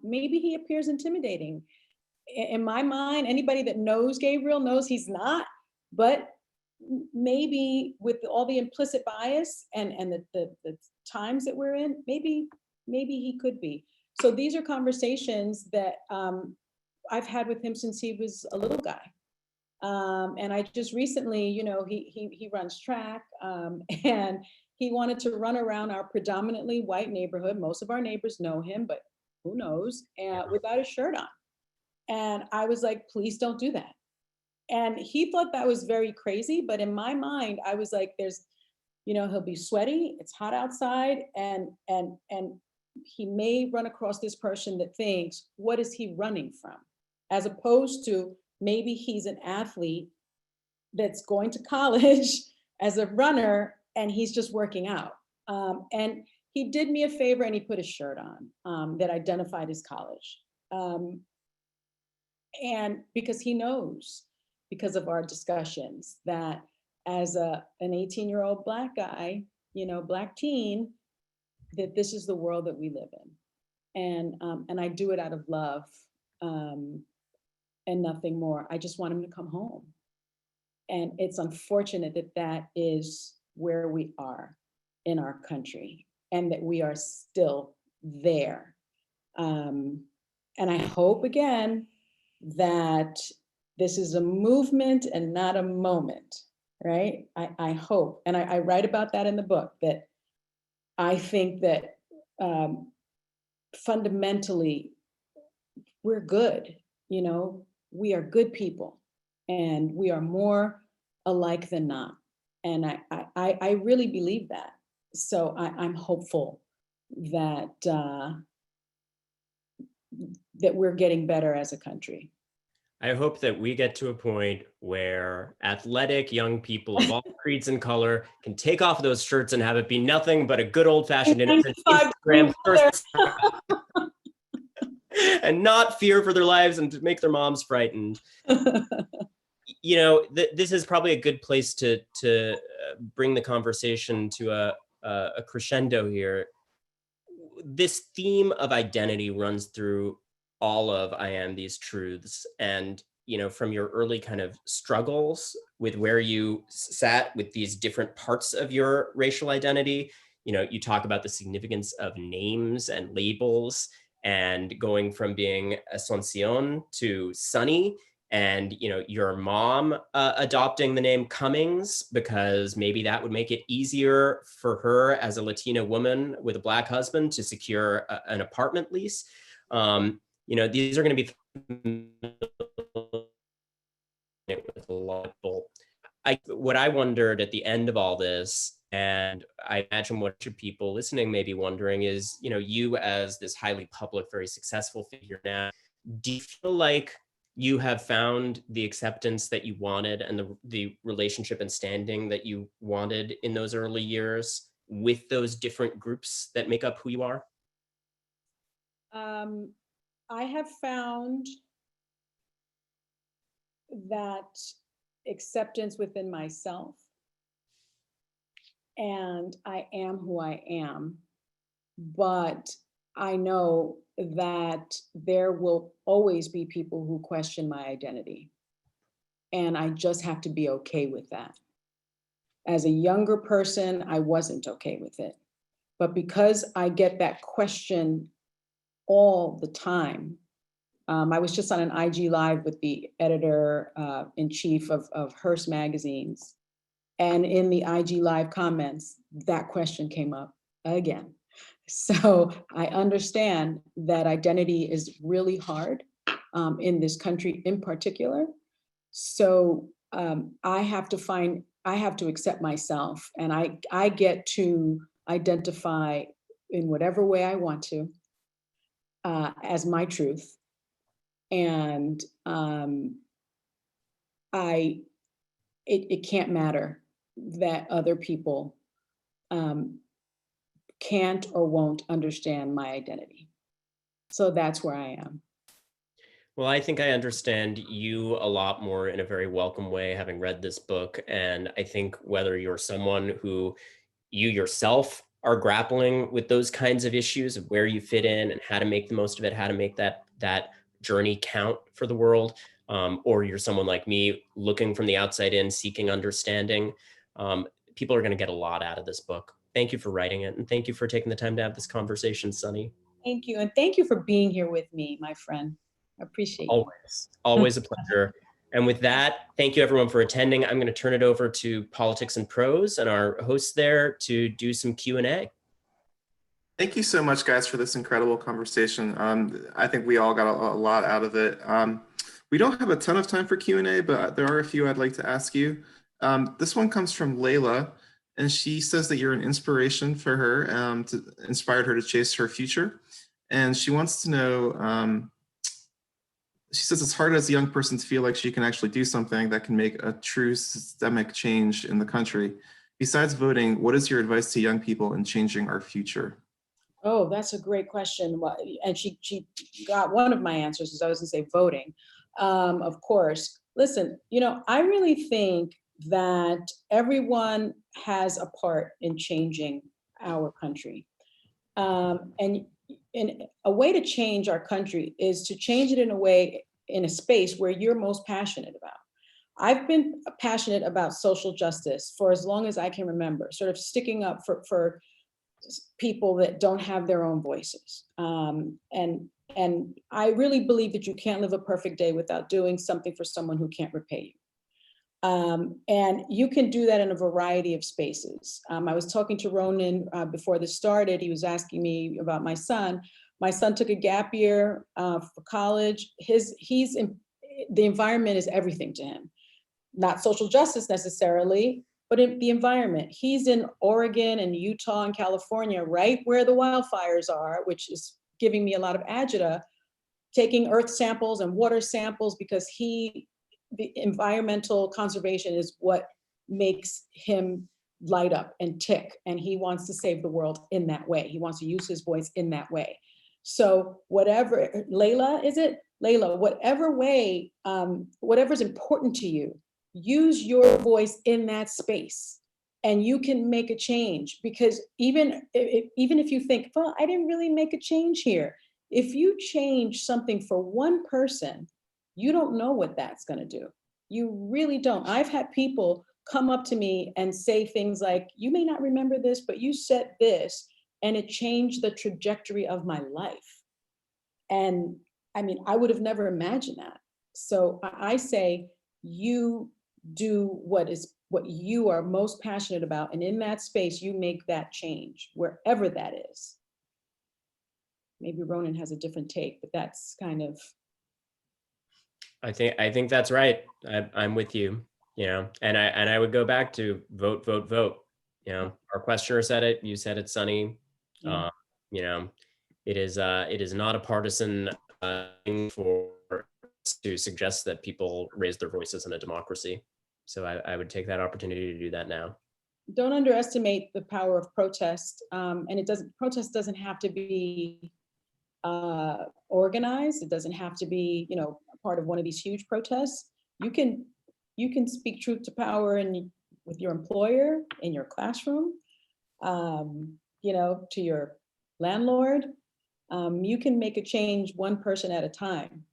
maybe he appears intimidating. In my mind, anybody that knows Gabriel knows he's not, but maybe with all the implicit bias and the times that we're in, maybe he could be. So these are conversations that I've had with him since he was a little guy. And I just recently, you know, he runs track, and he wanted to run around our predominantly white neighborhood. Most of our neighbors know him, but who knows, without a shirt on. And I was like, please don't do that. And he thought that was very crazy, but in my mind, I was like, there's, you know, he'll be sweaty, it's hot outside, and he may run across this person that thinks, what is he running from? As opposed to maybe he's an athlete that's going to college as a runner and he's just working out. And he did me a favor and he put a shirt on that identified his college. And because he knows, because of our discussions, that as an 18-year-old Black guy, you know, Black teen, that this is the world that we live in. And I do it out of love, and nothing more. I just want him to come home. And it's unfortunate that that is where we are in our country and that we are still there. And I hope again that this is a movement and not a moment, right? I hope, and I write about that in the book, that I think that fundamentally we're good, you know, we are good people and we are more alike than not. And I really believe that. So I'm hopeful that that we're getting better as a country. I hope that we get to a point where athletic young people of all creeds and color can take off those shirts and have it be nothing but a good old-fashioned innocent Instagram thirst and not fear for their lives and to make their moms frightened. You know, this is probably a good place to bring the conversation to a crescendo here. This theme of identity runs through all of I Am These Truths. And, you know, from your early kind of struggles with where you sat with these different parts of your racial identity, you know, you talk about the significance of names and labels and going from being Asuncion to Sunny, and, you know, your mom adopting the name Cummings because maybe that would make it easier for her as a Latina woman with a Black husband to secure an apartment lease. You know, these are going to be with a lot of people. What I wondered at the end of all this, and I imagine what people listening may be wondering is, you know, you as this highly public, very successful figure now, do you feel like you have found the acceptance that you wanted and the relationship and standing that you wanted in those early years with those different groups that make up who you are? I have found that acceptance within myself, and I am who I am, but I know that there will always be people who question my identity, and I just have to be okay with that. As a younger person, I wasn't okay with it, but because I get that question all the time. I was just on an IG Live with the editor in chief of Hearst magazines. And in the IG Live comments, that question came up again. So I understand that identity is really hard in this country in particular. So I have to accept myself, and I get to identify in whatever way I want to as my truth. And it can't matter that other people can't or won't understand my identity. So that's where I am. Well, I think I understand you a lot more in a very welcome way, having read this book. And I think whether you're someone who you yourself are grappling with those kinds of issues of where you fit in and how to make the most of it, how to make that journey count for the world, or you're someone like me looking from the outside in, seeking understanding, people are going to get a lot out of this book. Thank you for writing it, and thank you for taking the time to have this conversation, Sunny. Thank you, and thank you for being here with me, my friend. Appreciate you. Always a pleasure. And with that, thank you everyone for attending. I'm going to turn it over to Politics and Prose and our host there to do some Q&A. Thank you so much, guys, for this incredible conversation. I think we all got a lot out of it. We don't have a ton of time for Q&A, but there are a few I'd like to ask you. This one comes from Layla, and she says that you're an inspiration for her, inspired her to chase her future. And she wants to know, she says it's hard as a young person to feel like she can actually do something that can make a true systemic change in the country. Besides voting, what is your advice to young people in changing our future? Oh, that's a great question. And she got one of my answers, is I was going to say voting, of course. Listen, I really think that everyone has a part in changing our country. And a way to change our country is to change it in a space where you're most passionate about. I've been passionate about social justice for as long as I can remember, sort of sticking up for people that don't have their own voices. And I really believe that you can't live a perfect day without doing something for someone who can't repay you. And you can do that in a variety of spaces. I was talking to Ronan before this started. He was asking me about my son. My son took a gap year for college. The environment is everything to him. Not social justice necessarily, but in the environment. He's in Oregon and Utah and California, right where the wildfires are, which is giving me a lot of agita, taking earth samples and water samples because the environmental conservation is what makes him light up and tick. And he wants to save the world in that way. He wants to use his voice in that way. So whatever, Layla, whatever way, whatever's important to you, use your voice in that space and you can make a change. Because even if you think, well, I didn't really make a change here. If you change something for one person, you don't know what that's going to do. You really don't. I've had people come up to me and say things like, you may not remember this, but you said this, and it changed the trajectory of my life. And I mean, I would have never imagined that. So I say, you do what you are most passionate about. And in that space, you make that change, wherever that is. Maybe Ronan has a different take, but that's kind of. I think that's right. I'm with you, and I would go back to vote. Our questioner said it, you said it, Sunny. Yeah. It is not a partisan thing for to suggest that people raise their voices in a democracy. So I would take that opportunity to do that now. Don't underestimate the power of protest. And protest doesn't have to be organized. It doesn't have to be, part of one of these huge protests. You can speak truth to power with your employer, in your classroom, to your landlord. You can make a change one person at a time,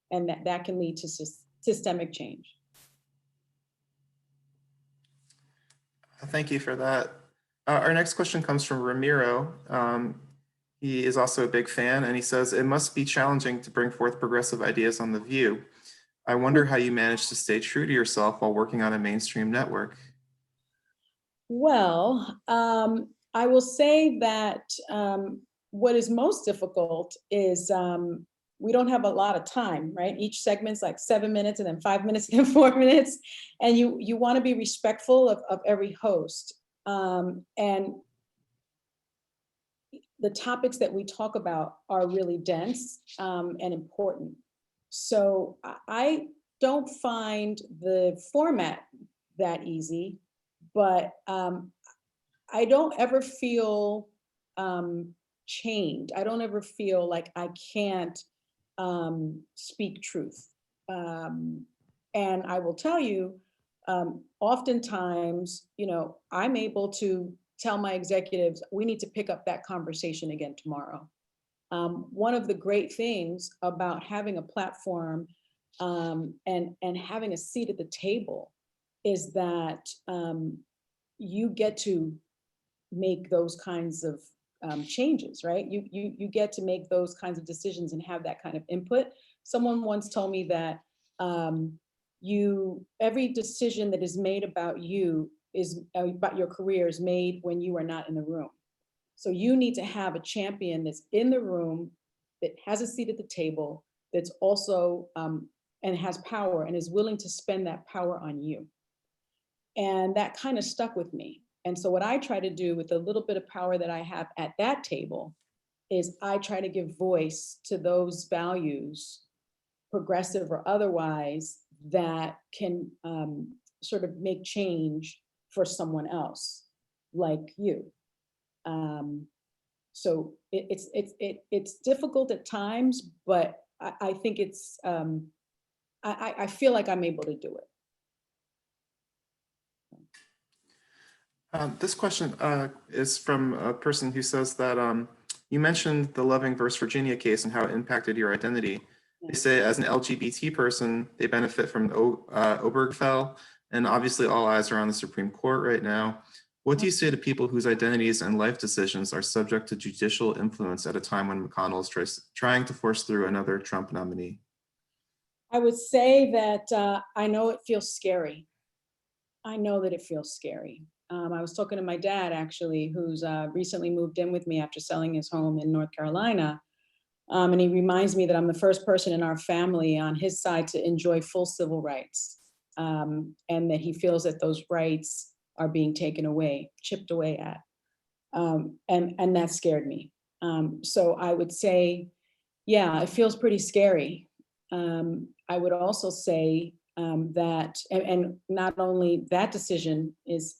and that can lead to systemic change. Thank you for that. Our next question comes from Ramiro. He is also a big fan, and he says, it must be challenging to bring forth progressive ideas on The View. I wonder how you manage to stay true to yourself while working on a mainstream network. Well, I will say that what is most difficult is we don't have a lot of time, right? Each segment's like 7 minutes and then 5 minutes and then 4 minutes. And you want to be respectful of every host. And the topics that we talk about are really dense and important. So I don't find the format that easy, but I don't ever feel chained. I don't ever feel like I can't speak truth. And I will tell you, oftentimes, I'm able to tell my executives, we need to pick up that conversation again tomorrow. One of the great things about having a platform and having a seat at the table is that you get to make those kinds of changes, right? You get to make those kinds of decisions and have that kind of input. Someone once told me that every decision that is made about you is about your career is made when you are not in the room. So you need to have a champion that's in the room, that has a seat at the table, that's also and has power and is willing to spend that power on you. And that kind of stuck with me. And so what I try to do with the little bit of power that I have at that table is I try to give voice to those values, progressive or otherwise, that can sort of make change for someone else like you. So it's difficult at times, but I think it's, I feel like I'm able to do it. This question is from a person who says that you mentioned the Loving versus Virginia case and how it impacted your identity. They say as an LGBT person, they benefit from Obergefell, and obviously all eyes are on the Supreme Court right now. What do you say to people whose identities and life decisions are subject to judicial influence at a time when McConnell is trying to force through another Trump nominee? I would say that I know it feels scary. I know that it feels scary. I was talking to my dad, actually, who's recently moved in with me after selling his home in North Carolina. And he reminds me that I'm the first person in our family on his side to enjoy full civil rights. And that he feels that those rights are being taken away, chipped away at. And that scared me. So I would say, yeah, it feels pretty scary. I would also say that, and not only that decision is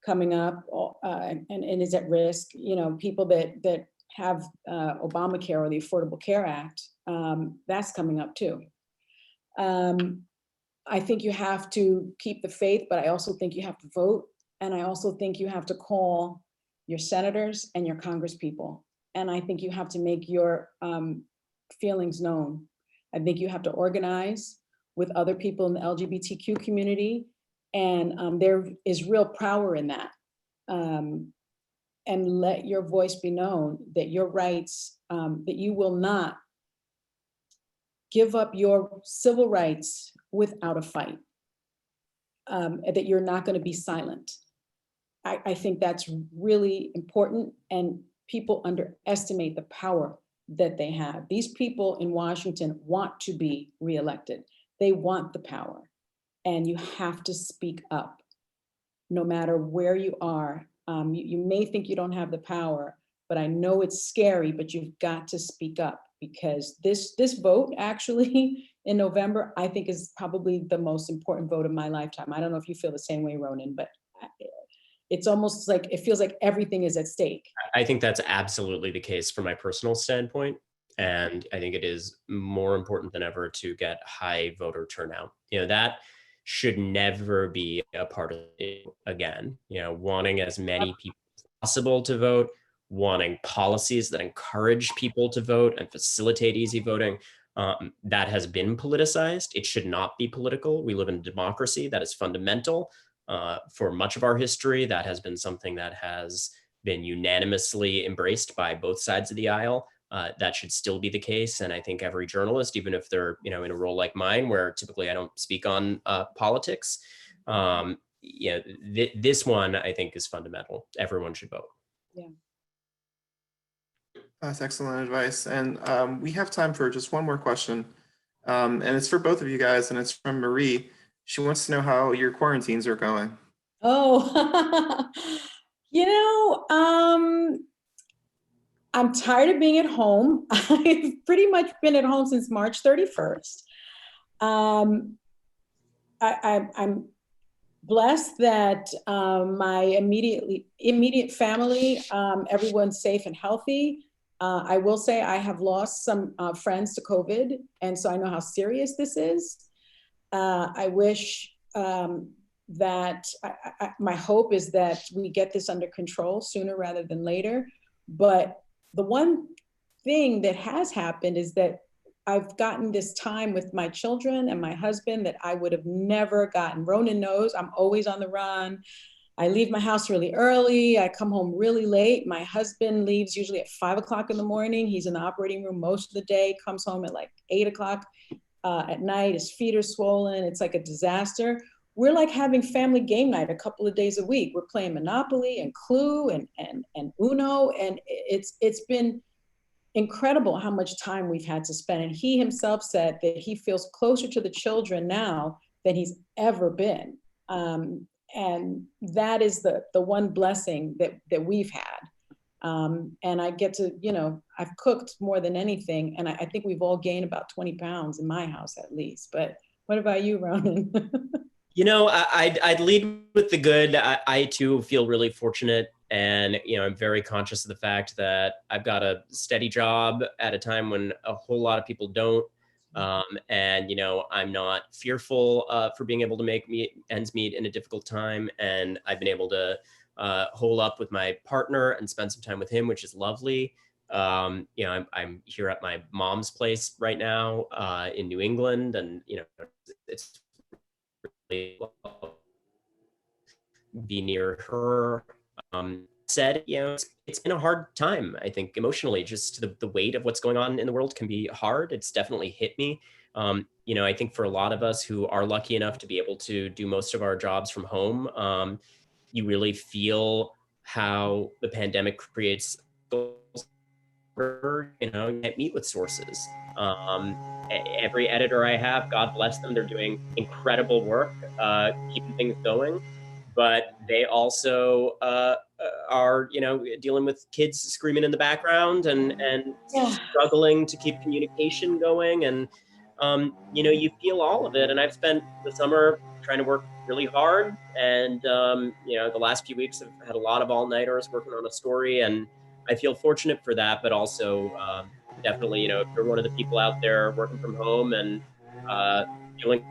coming up and is at risk, you know, people that have Obamacare or the Affordable Care Act, that's coming up too. I think you have to keep the faith, but I also think you have to vote. And I also think you have to call your senators and your congresspeople. And I think you have to make your feelings known. I think you have to organize with other people in the LGBTQ community. And there is real power in that. And let your voice be known, that your rights, that you will not give up your civil rights without a fight, that you're not going to be silent. I think that's really important, and people underestimate the power that they have. These people in Washington want to be reelected. They want the power, and you have to speak up no matter where you are. You may think you don't have the power, but I know it's scary, but you've got to speak up, because this vote actually in November, I think is probably the most important vote of my lifetime. I don't know if you feel the same way, Ronan, but it's almost like, it feels like everything is at stake. I think that's absolutely the case from my personal standpoint. And I think it is more important than ever to get high voter turnout. You know, that should never be a part of it again. You know, wanting as many people as possible to vote, wanting policies that encourage people to vote and facilitate easy voting, that has been politicized. It should not be political. We live in a democracy. That is fundamental. For much of our history, that has been something that has been unanimously embraced by both sides of the aisle. That should still be the case. And I think every journalist, even if they're, you know, in a role like mine, where typically I don't speak on politics, you know, this one I think is fundamental. Everyone should vote. Yeah. That's excellent advice. And we have time for just one more question. And it's for both of you guys, and it's from Marie. She wants to know how your quarantines are going. Oh, you know, I'm tired of being at home. I've pretty much been at home since March 31st. I'm blessed that my immediate family, everyone's safe and healthy. I will say I have lost some friends to COVID, and so I know how serious this is. I wish that my hope is that we get this under control sooner rather than later. But the one thing that has happened is that I've gotten this time with my children and my husband that I would have never gotten. Ronan knows I'm always on the run. I leave my house really early. I come home really late. My husband leaves usually at 5 o'clock in the morning. He's in the operating room most of the day, comes home at like 8 o'clock at night. His feet are swollen. It's like a disaster. We're like having family game night a couple of days a week. We're playing Monopoly and Clue and Uno. And it's been incredible how much time we've had to spend. And he himself said that he feels closer to the children now than he's ever been. And that is the one blessing that we've had. And I get to, you know, I've cooked more than anything. And I think we've all gained about 20 pounds in my house at least. But what about you, Ronan? You know, I'd lead with the good. I too feel really fortunate. And, you know, I'm very conscious of the fact that I've got a steady job at a time when a whole lot of people don't. And, you know, I'm not fearful for being able to make ends meet in a difficult time. And I've been able to hole up with my partner and spend some time with him, which is lovely. You know, I'm here at my mom's place right now in New England. And, you know, it's really be near her. Said, you know, it's been a hard time, I think, emotionally. Just the weight of what's going on in the world can be hard. It's definitely hit me. You know, I think for a lot of us who are lucky enough to be able to do most of our jobs from home, you really feel how the pandemic creates, you know, you can't meet with sources. Every editor I have, God bless them, they're doing incredible work, keeping things going. But they also are, you know, dealing with kids screaming in the background and Yeah. struggling to keep communication going. And, you know, you feel all of it. And I've spent the summer trying to work really hard. And, you know, the last few weeks I've had a lot of all-nighters working on a story. And I feel fortunate for that, but also definitely, you know, if you're one of the people out there working from home and feeling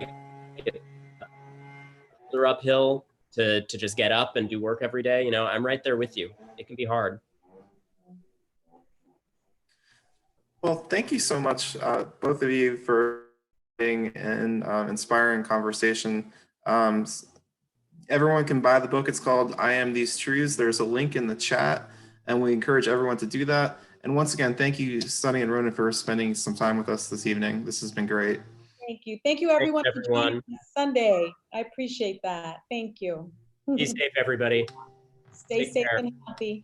they're uphill to just get up and do work every day, you know, I'm right there with you. It can be hard. Well, thank you so much, both of you, for being an inspiring conversation. Everyone can buy the book. It's called I Am These Truths. There's a link in the chat, and we encourage everyone to do that. And once again, thank you, Sunny and Ronan, for spending some time with us this evening. This has been great. Thank you. Thank you, everyone, Thanks, for joining everyone. us Sunday. I appreciate that. Thank you. Be safe, everybody. Stay Take safe care. and healthy.